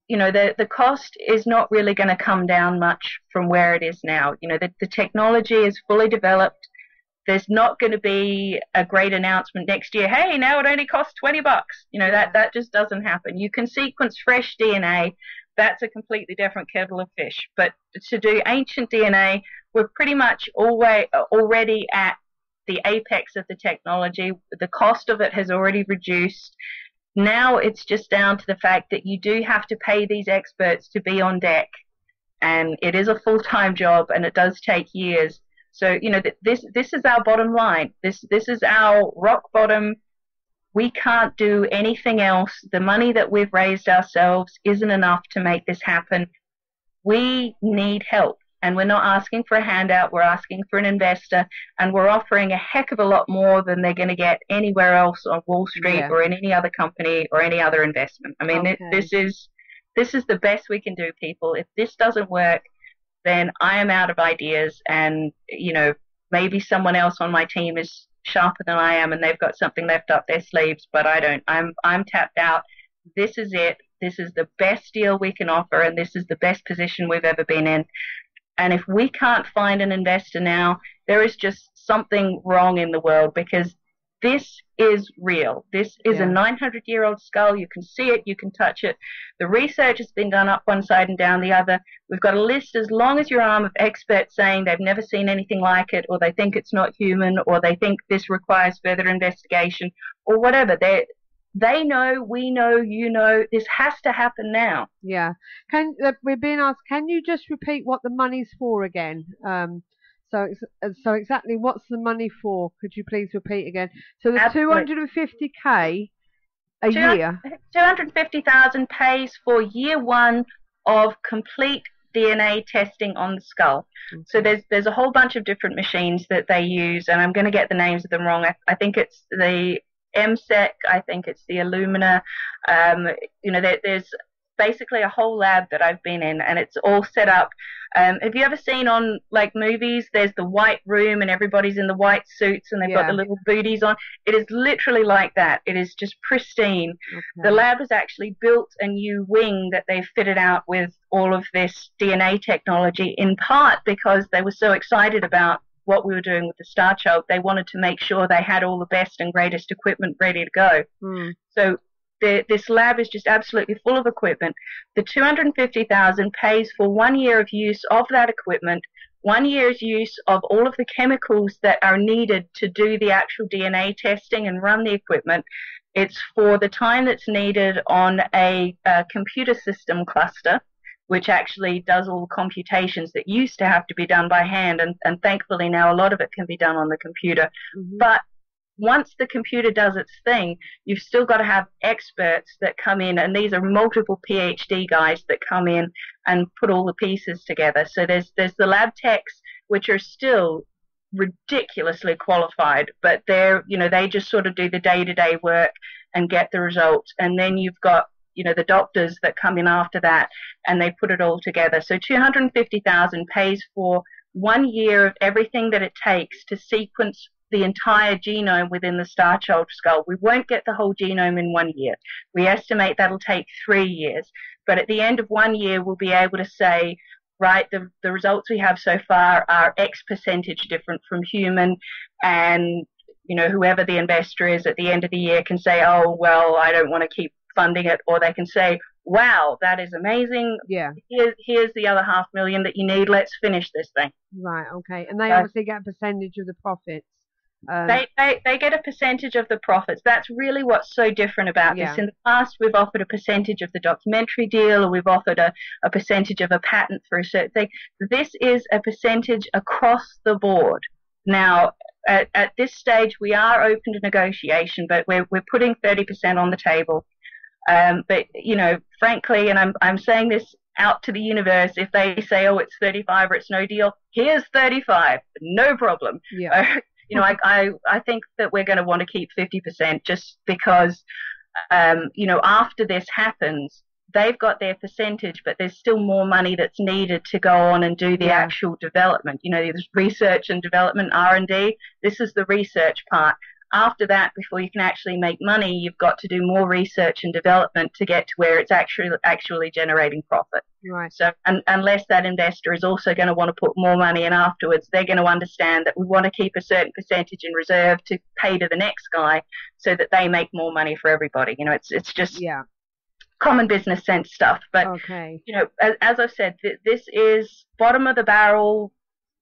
you know, the cost is not really going to come down much from where it is now. You know, the technology is fully developed. There's not going to be a great announcement next year, hey, now it only costs $20. You know, that just doesn't happen. You can sequence fresh DNA. That's a completely different kettle of fish. But to do ancient DNA, we're pretty much already at the apex of the technology. The cost of it has already reduced. Now it's just down to the fact that you do have to pay these experts to be on deck, and it is a full-time job, and it does take years. So, you know, this is our bottom line. This is our rock bottom. We can't do anything else. The money that we've raised ourselves isn't enough to make this happen. We need help. And we're not asking for a handout, we're asking for an investor, and we're offering a heck of a lot more than they're going to get anywhere else on Wall Street or in any other company or any other investment. I mean, this is the best we can do, people. If this doesn't work, then I am out of ideas, and, you know, maybe someone else on my team is sharper than I am and they've got something left up their sleeves, but I don't. I'm tapped out. This is it. This is the best deal we can offer, and this is the best position we've ever been in. And if we can't find an investor now, there is just something wrong in the world, because this is real. This is a 900-year-old skull. You can see it. You can touch it. The research has been done up one side and down the other. We've got a list as long as your arm of experts saying they've never seen anything like it, or they think it's not human, or they think this requires further investigation, or whatever. They know, we know, you know, this has to happen now. Yeah. We're being asked, can you just repeat what the money's for again? So exactly what's the money for? Could you please repeat again? So the 250K a year. 250,000 pays for year one of complete DNA testing on the skull. Okay. So there's a whole bunch of different machines that they use, and I'm going to get the names of them wrong. I think it's the MSEC, I think it's the Illumina. You know, there's basically a whole lab that I've been in, and it's all set up. Have you ever seen on, like, movies, there's the white room and everybody's in the white suits and they've got the little booties on? It is literally like that. It is just pristine. Okay. The lab has actually built a new wing that they've fitted out with all of this DNA technology, in part because they were so excited about what we were doing with the Starchild. They wanted to make sure they had all the best and greatest equipment ready to go. So this lab is just absolutely full of equipment. The 250,000 pays for 1 year of use of that equipment, 1 year's use of all of the chemicals that are needed to do the actual DNA testing and run the equipment. It's for the time that's needed on a computer system cluster, which actually does all the computations that used to have to be done by hand, and thankfully now a lot of it can be done on the computer. But once the computer does its thing, you've still got to have experts that come in, and these are multiple PhD guys that come in and put all the pieces together. So there's the lab techs, which are still ridiculously qualified, but they just sort of do the day-to-day work and get the results. And then you've got, the doctors that come in after that, and they put it all together. So 250,000 pays for 1 year of everything that it takes to sequence the entire genome within the Starchild skull. We won't get the whole genome in 1 year. We estimate that'll take 3 years. But at the end of 1 year, we'll be able to say, right, the results we have so far are X percentage different from human, and whoever the investor is at the end of the year can say, oh, well, I don't want to keep funding it, or they can say, wow, that is amazing. Yeah. Here's the other $500,000 that you need. Let's finish this thing. Right. Okay. And they obviously get a percentage of the profits. They get a percentage of the profits. That's really what's so different about this. In the past, we've offered a percentage of the documentary deal, or we've offered a percentage of a patent for a certain thing. This is a percentage across the board. Now, at this stage, we are open to negotiation, but we're putting 30% on the table. But frankly, and I'm saying this out to the universe. If they say, oh, it's 35 or it's no deal, here's 35, no problem. Yeah. You know, I think that we're going to want to keep 50% just because, you know, after this happens, they've got their percentage, but there's still more money that's needed to go on and do the actual development. You know, there's research and development, R&D. This is the research part. After that, before you can actually make money, you've got to do more research and development to get to where it's actually generating profit. Right. So, unless that investor is also going to want to put more money in afterwards, they're going to understand that we want to keep a certain percentage in reserve to pay to the next guy so that they make more money for everybody. You know, it's just common business sense stuff. But, you know, as I've said, this is bottom of the barrel,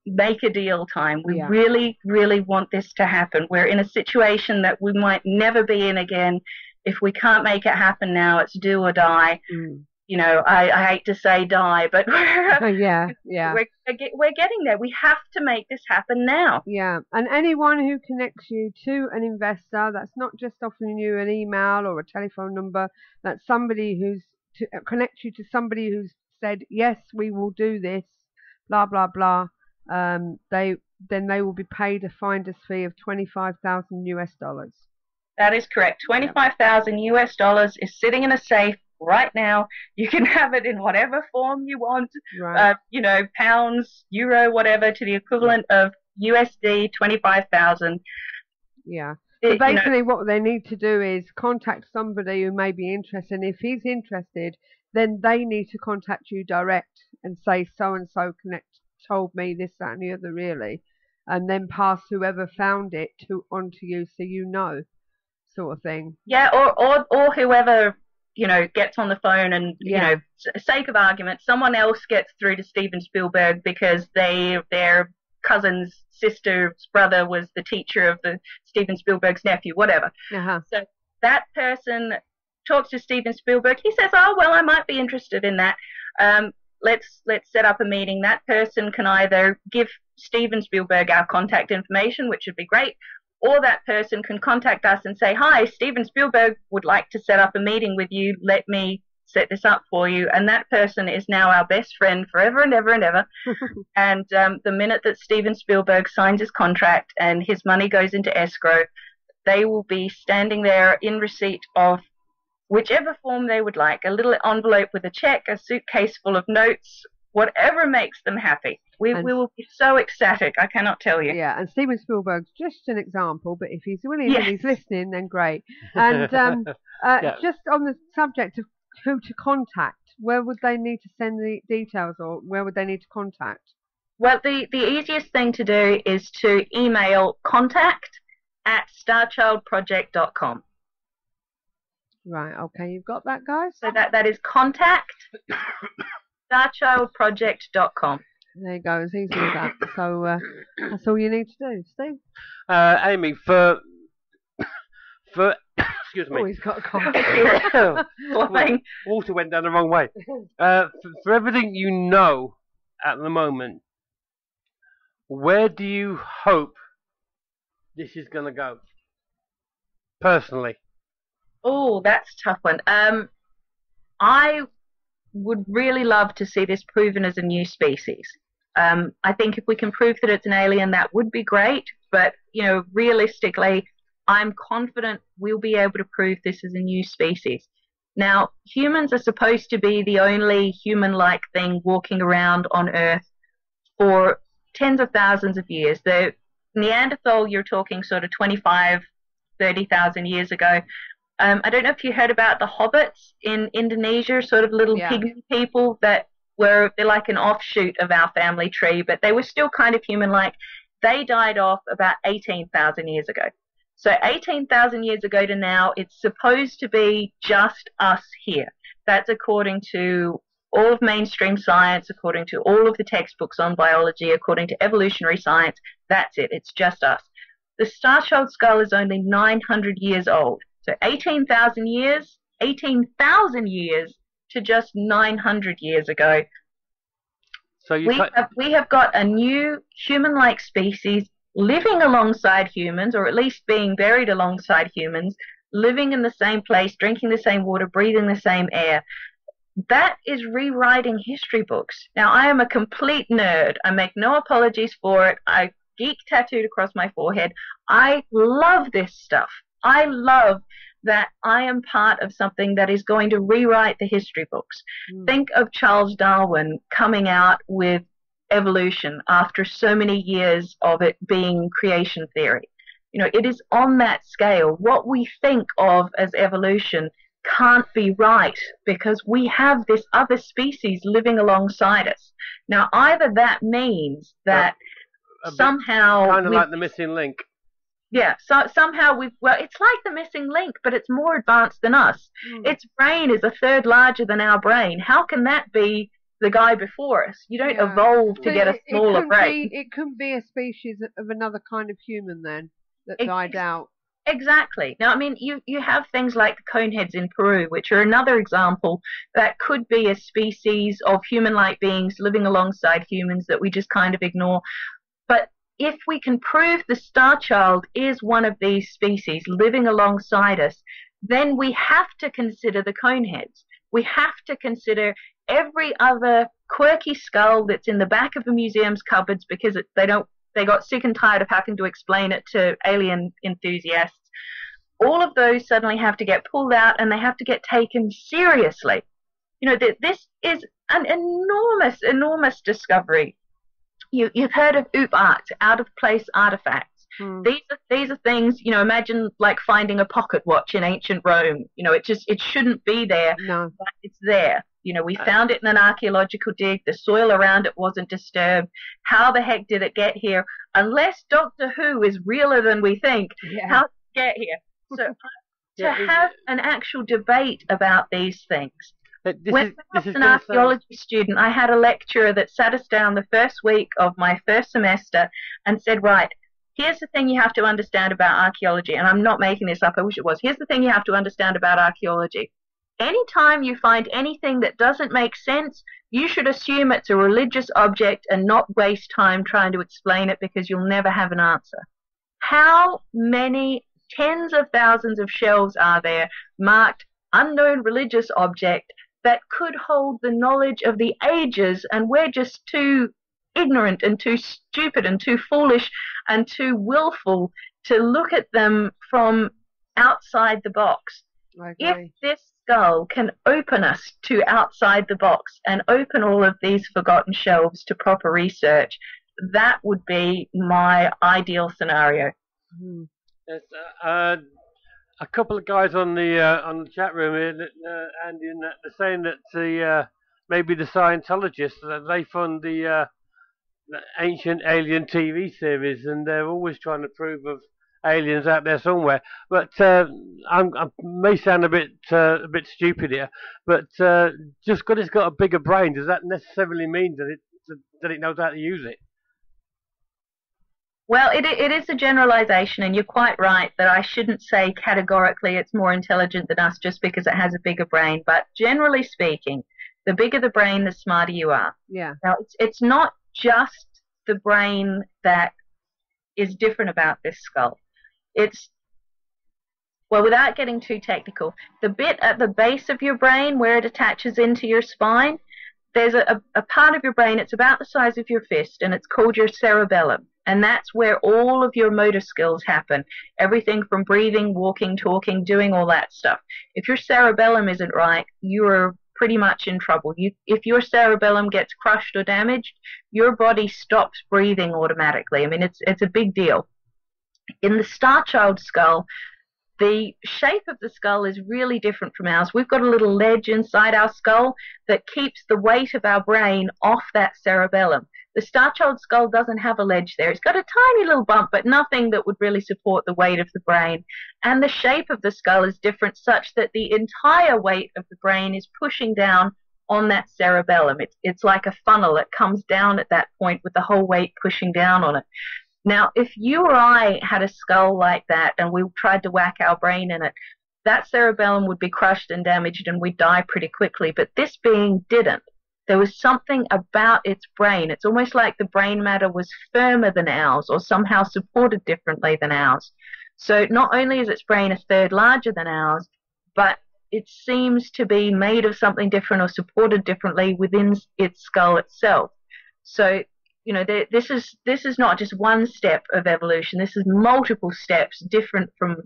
make a deal time. We really, really want this to happen. We're in a situation that we might never be in again. If we can't make it happen now, it's do or die. You know, I hate to say die, but we're getting there. We have to make this happen now. Yeah, and anyone who connects you to an investor, that's not just offering you an email or a telephone number, that's somebody who's connects you to somebody who's said, yes, we will do this, blah, blah, blah. They will be paid a finder's fee of $25,000 US. That is correct. $25,000 US is sitting in a safe right now. You can have it in whatever form you want. Right. You know, pounds, euro, whatever, to the equivalent of USD 25,000. Yeah. So basically, what they need to do is contact somebody who may be interested. And if he's interested, then they need to contact you direct and say, so and so told me this, that, and the other, really, and then pass whoever found it on to you, so you know, sort of thing. Yeah, or whoever, you know, gets on the phone and, you know, sake of argument, someone else gets through to Steven Spielberg because their cousin's sister's brother was the teacher of the Steven Spielberg's nephew, whatever. So that person talks to Steven Spielberg. He says, oh, well, I might be interested in that. Let's set up a meeting. That person can either give Steven Spielberg our contact information, which would be great, or that person can contact us and say, hi, Steven Spielberg would like to set up a meeting with you. Let me set this up for you. And that person is now our best friend forever and ever and ever. And the minute that Steven Spielberg signs his contract and his money goes into escrow, they will be standing there in receipt of whichever form they would like, a little envelope with a check, a suitcase full of notes, whatever makes them happy. We will be so ecstatic, I cannot tell you. Yeah, and Steven Spielberg's just an example, but if he's willing and he's listening, then great. And just on the subject of who to contact, where would they need to send the details, or where would they need to contact? Well, the easiest thing to do is to email contact@starchildproject.com. Right, okay, you've got that, guys? So that is contact@starchildproject.com. There you go, as easy as that. So that's all you need to do, Steve. Amy, for excuse me. Oh, he's got a cough. Water went down the wrong way. For everything you know at the moment, where do you hope this is going to go? Personally. Oh, that's a tough one. I would really love to see this proven as a new species. I think if we can prove that it's an alien, that would be great. But, you know, realistically, I'm confident we'll be able to prove this as a new species. Now, humans are supposed to be the only human-like thing walking around on Earth for tens of thousands of years. The Neanderthal, you're talking sort of 25, 30,000 years ago. I don't know if you heard about the hobbits in Indonesia, sort of little pygmy people they're like an offshoot of our family tree, but they were still kind of human-like. They died off about 18,000 years ago. So 18,000 years ago to now, it's supposed to be just us here. That's according to all of mainstream science, according to all of the textbooks on biology, according to evolutionary science. That's it. It's just us. The Starchild skull is only 900 years old. So 18,000 years to just 900 years ago. So we have got a new human-like species living alongside humans, or at least being buried alongside humans, living in the same place, drinking the same water, breathing the same air. that is rewriting history books. Now, I am a complete nerd. I make no apologies for it. I geek tattooed across my forehead. I love this stuff. I love that I am part of something that is going to rewrite the history books. Think of Charles Darwin coming out with evolution after so many years of it being creation theory. You know, it is on that scale. What we think of as evolution can't be right because we have this other species living alongside us. Now, either that means that somehow kind of like the missing link. Yeah, so somehow well, it's like the missing link, but it's more advanced than us. Its brain is a third larger than our brain. How can that be the guy before us? You don't evolve to get a smaller brain. It couldn't be a species of another kind of human then that died out. Exactly. Now, I mean, you have things like the coneheads in Peru, which are another example that could be a species of human-like beings living alongside humans that we just kind of ignore. But if we can prove the Starchild is one of these species living alongside us, then we have to consider the coneheads. We have to consider every other quirky skull that's in the back of the museum's cupboards because they got sick and tired of having to explain it to alien enthusiasts. All of those suddenly have to get pulled out and they have to get taken seriously. You know, this is an enormous, enormous discovery. You've heard of OOP art, out-of-place artifacts. These are things, you know, imagine like finding a pocket watch in ancient Rome. You know, it shouldn't be there, but it's there. You know, we found it in an archaeological dig. The soil around it wasn't disturbed. How the heck did it get here? Unless Doctor Who is realer than we think, how did it get here? So to have an actual debate about these things. When I was an archaeology student, I had a lecturer that sat us down the first week of my first semester and said, right, here's the thing you have to understand about archaeology, and I'm not making this up, I wish it was. Here's the thing you have to understand about archaeology. Anytime you find anything that doesn't make sense, you should assume it's a religious object and not waste time trying to explain it because you'll never have an answer. How many tens of thousands of shelves are there marked unknown religious object that could hold the knowledge of the ages, and we're just too ignorant and too stupid and too foolish and too willful to look at them from outside the box. If this skull can open us to outside the box and open all of these forgotten shelves to proper research, that would be my ideal scenario. Yes, a couple of guys on the chat room here, Andy, and they're saying that maybe the Scientologists they fund the Ancient Alien TV series, and they're always trying to prove of aliens out there somewhere. But I may sound a bit stupid here, but just because it's got a bigger brain, does that necessarily mean that it knows how to use it? Well, it is a generalization, and you're quite right that I shouldn't say categorically it's more intelligent than us just because it has a bigger brain. But generally speaking, the bigger the brain, the smarter you are. Yeah. Now, it's not just the brain that is different about this skull. Well, without getting too technical, the bit at the base of your brain where it attaches into your spine, there's a part of your brain, it's about the size of your fist, and it's called your cerebellum. And that's where all of your motor skills happen. Everything from breathing, walking, talking, doing all that stuff. If your cerebellum isn't right, you're pretty much in trouble. If your cerebellum gets crushed or damaged, your body stops breathing automatically. I mean, it's a big deal. In the Starchild skull, the shape of the skull is really different from ours. We've got a little ledge inside our skull that keeps the weight of our brain off that cerebellum. The Starchild skull doesn't have a ledge there. It's got a tiny little bump, but nothing that would really support the weight of the brain. And the shape of the skull is different such that the entire weight of the brain is pushing down on that cerebellum. It's like a funnel. It comes down at that point with the whole weight pushing down on it. Now, if you or I had a skull like that and we tried to whack our brain in it, that cerebellum would be crushed and damaged and we'd die pretty quickly. But this being didn't. There was something about its brain. It's almost like the brain matter was firmer than ours or somehow supported differently than ours. So not only is its brain a third larger than ours, but it seems to be made of something different or supported differently within its skull itself. So, you know, this is not just one step of evolution. This is multiple steps different from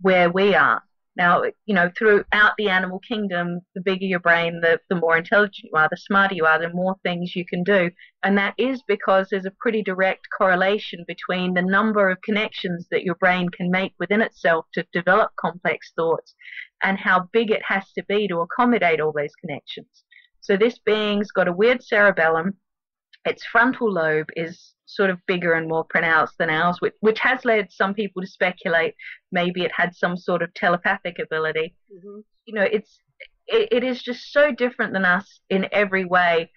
where we are. Now, you know, throughout the animal kingdom, the bigger your brain, the more intelligent you are, the smarter you are, the more things you can do. And that is because there's a pretty direct correlation between the number of connections that your brain can make within itself to develop complex thoughts and how big it has to be to accommodate all those connections. So this being's got a weird cerebellum. Its frontal lobe is sort of bigger and more pronounced than ours, which has led some people to speculate maybe it had some sort of telepathic ability. Mm-hmm. You know, it is just so different than us in every way.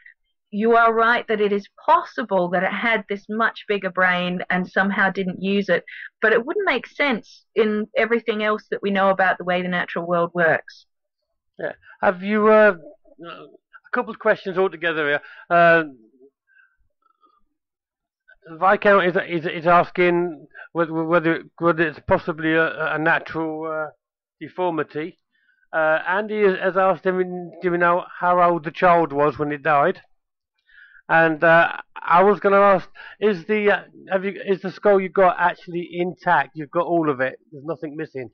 You are right that it is possible that it had this much bigger brain and somehow didn't use it, but it wouldn't make sense in everything else that we know about the way the natural world works. Yeah. Have you a couple of questions altogether here? Viscount is asking whether it's possibly a natural deformity. Andy has asked him, do we know how old the child was when he died? And I was going to ask, is the skull you got actually intact? You've got all of it. There's nothing missing.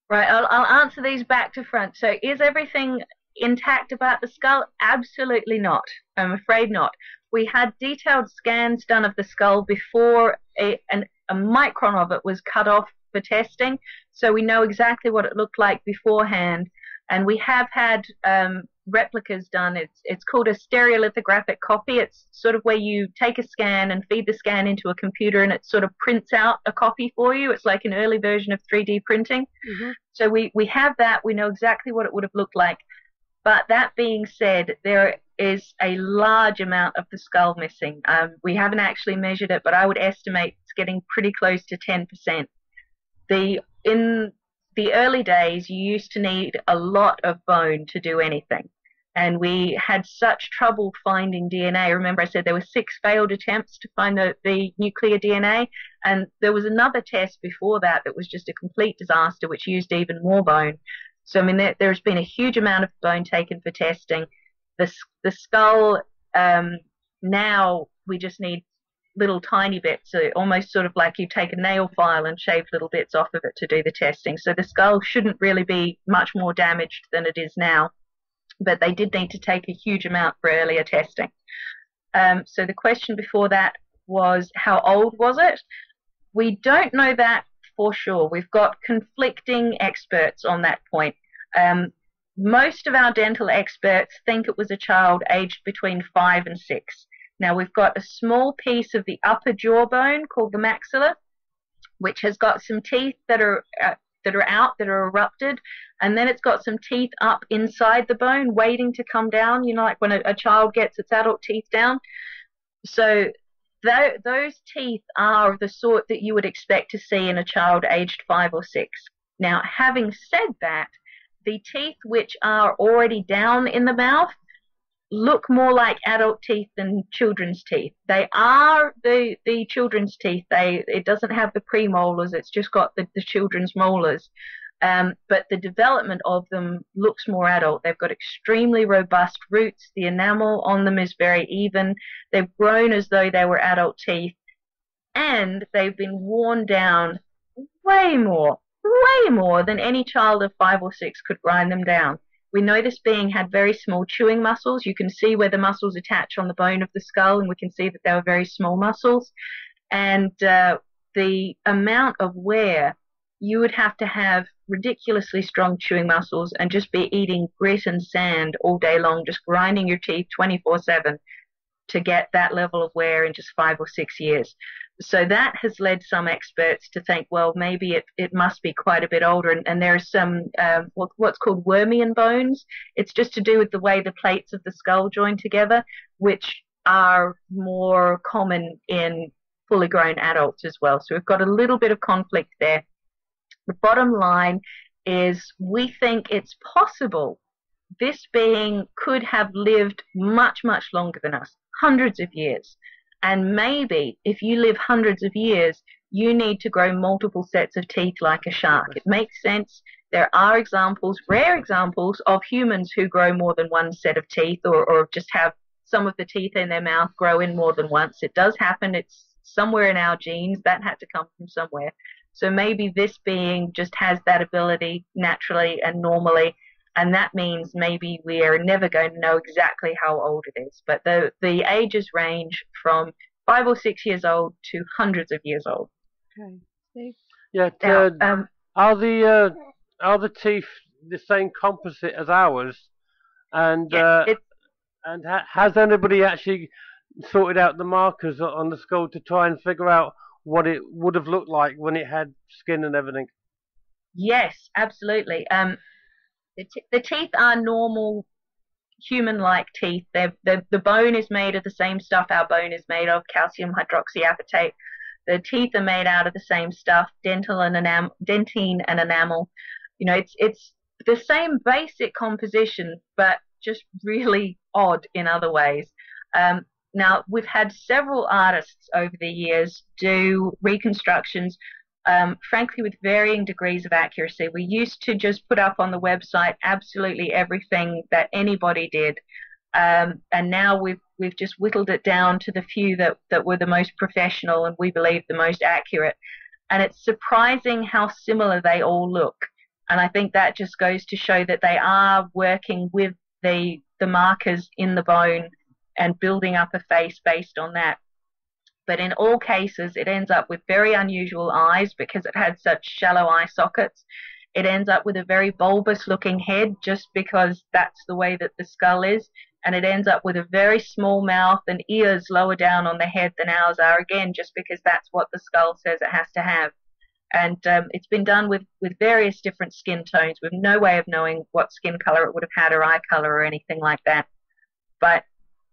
Right. I'll answer these back to front. So, is everything intact about the skull? Absolutely not. I'm afraid not. We had detailed scans done of the skull before a micron of it was cut off for testing, so we know exactly what it looked like beforehand. And we have had replicas done. It's called a stereolithographic copy. It's sort of where you take a scan and feed the scan into a computer, and it sort of prints out a copy for you. It's like an early version of 3D printing. Mm-hmm. So we have that. We know exactly what it would have looked like. But that being said, there is a large amount of the skull missing. We haven't actually measured it, but I would estimate it's getting pretty close to 10%. In the early days, you used to need a lot of bone to do anything. And we had such trouble finding DNA. Remember I said there were 6 failed attempts to find the nuclear DNA. And there was another test before that was just a complete disaster, which used even more bone. So, I mean, there's been a huge amount of bone taken for testing. The skull, now we just need little tiny bits, so almost sort of like you take a nail file and shave little bits off of it to do the testing. So the skull shouldn't really be much more damaged than it is now, but they did need to take a huge amount for earlier testing. So the question before that was, how old was it? We don't know that for sure. We've got conflicting experts on that point. Most of our dental experts think it was a child aged between 5 and 6. Now, we've got a small piece of the upper jawbone called the maxilla, which has got some teeth that are erupted, and then it's got some teeth up inside the bone waiting to come down, you know, like when a child gets its adult teeth down. So those teeth are the sort that you would expect to see in a child aged 5 or 6. Now, having said that, the teeth which are already down in the mouth look more like adult teeth than children's teeth. They are the children's teeth. It doesn't have the premolars. It's just got the children's molars. But the development of them looks more adult. They've got extremely robust roots. The enamel on them is very even. They've grown as though they were adult teeth. And they've been worn down way more than any child of 5 or 6 could grind them down. We know this being had very small chewing muscles. You can see where the muscles attach on the bone of the skull, and we can see that they were very small muscles. And the amount of wear, you would have to have ridiculously strong chewing muscles and just be eating grit and sand all day long, just grinding your teeth 24/7 to get that level of wear in just 5 or 6 years. So that has led some experts to think, well, maybe it must be quite a bit older. And there are some what's called Wormian bones. It's just to do with the way the plates of the skull join together, which are more common in fully grown adults as well. So we've got a little bit of conflict there. The bottom line is we think it's possible this being could have lived much, much longer than us, hundreds of years. And maybe if you live hundreds of years, you need to grow multiple sets of teeth like a shark. It makes sense. there are examples, rare examples, of humans who grow more than one set of teeth, or just have some of the teeth in their mouth grow in more than once. It does happen. It's somewhere in our genes. That had to come from somewhere. So maybe this being just has that ability naturally and normally, and that means maybe we are never going to know exactly how old it is. But the ages range from 5 or 6 years old to hundreds of years old. Okay, Steve? Yeah. Now, Are the teeth the same composite as ours? And has anybody actually sorted out the markers on the skull to try and figure out what it would have looked like when it had skin and everything? Yes, absolutely. The teeth are normal human-like teeth. The bone is made of the same stuff our bone is made of, calcium hydroxyapatite. The teeth are made out of the same stuff, dentine and enamel. You know, it's the same basic composition, but just really odd in other ways. Now, we've had several artists over the years do reconstructions, frankly, with varying degrees of accuracy. We used to just put up on the website absolutely everything that anybody did, and now we've just whittled it down to the few that were the most professional and we believe the most accurate. And it's surprising how similar they all look. And I think that just goes to show that they are working with the markers in the bone and building up a face based on that. But in all cases, it ends up with very unusual eyes because it had such shallow eye sockets. It ends up with a very bulbous looking head just because that's the way that the skull is. And it ends up with a very small mouth and ears lower down on the head than ours are, again, just because that's what the skull says it has to have. And it's been done with various different skin tones with no way of knowing what skin color it would have had or eye color or anything like that. But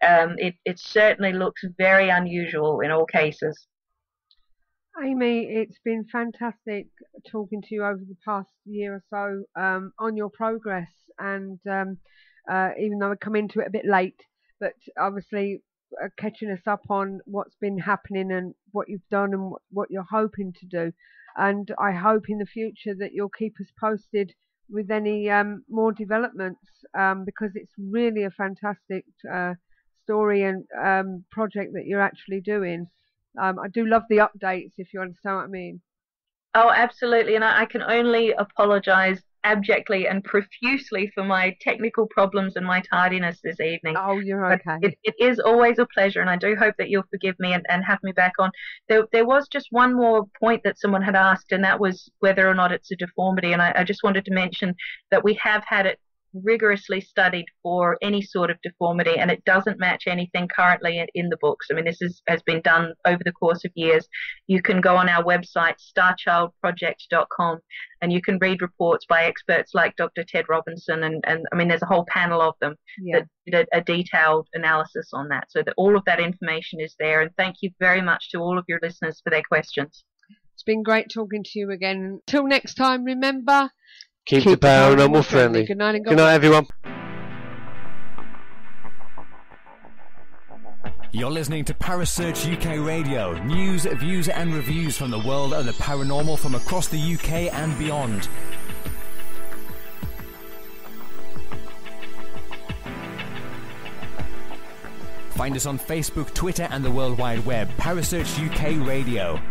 it certainly looks very unusual in all cases. Amy, it's been fantastic talking to you over the past year or so on your progress, and even though I come into it a bit late, but obviously catching us up on what's been happening and what you've done and what you're hoping to do. And I hope in the future that you'll keep us posted with any more developments, because it's really a fantastic story and project that you're actually doing. I do love the updates, if you understand what I mean. Oh, absolutely. And I can only apologize abjectly and profusely for my technical problems and my tardiness this evening. Oh, you're okay. But it is always a pleasure, and I do hope that you'll forgive me and have me back on. There was just one more point that someone had asked, and that was whether or not it's a deformity. And I just wanted to mention that we have had it rigorously studied for any sort of deformity, and it doesn't match anything currently in the books. I mean, this has been done over the course of years. You can go on our website, starchildproject.com, and you can read reports by experts like Dr. Ted Robinson, and I mean, there's a whole panel of them that did a detailed analysis on that, so that all of that information is there. And thank you very much to all of your listeners for their questions. It's been great talking to you again. Till next time, remember, Keep the paranormal friendly. Good night, and good night, everyone. You're listening to Parasearch UK Radio. News, views and reviews from the world of the paranormal from across the UK and beyond. Find us on Facebook, Twitter and the World Wide Web. Parasearch UK Radio.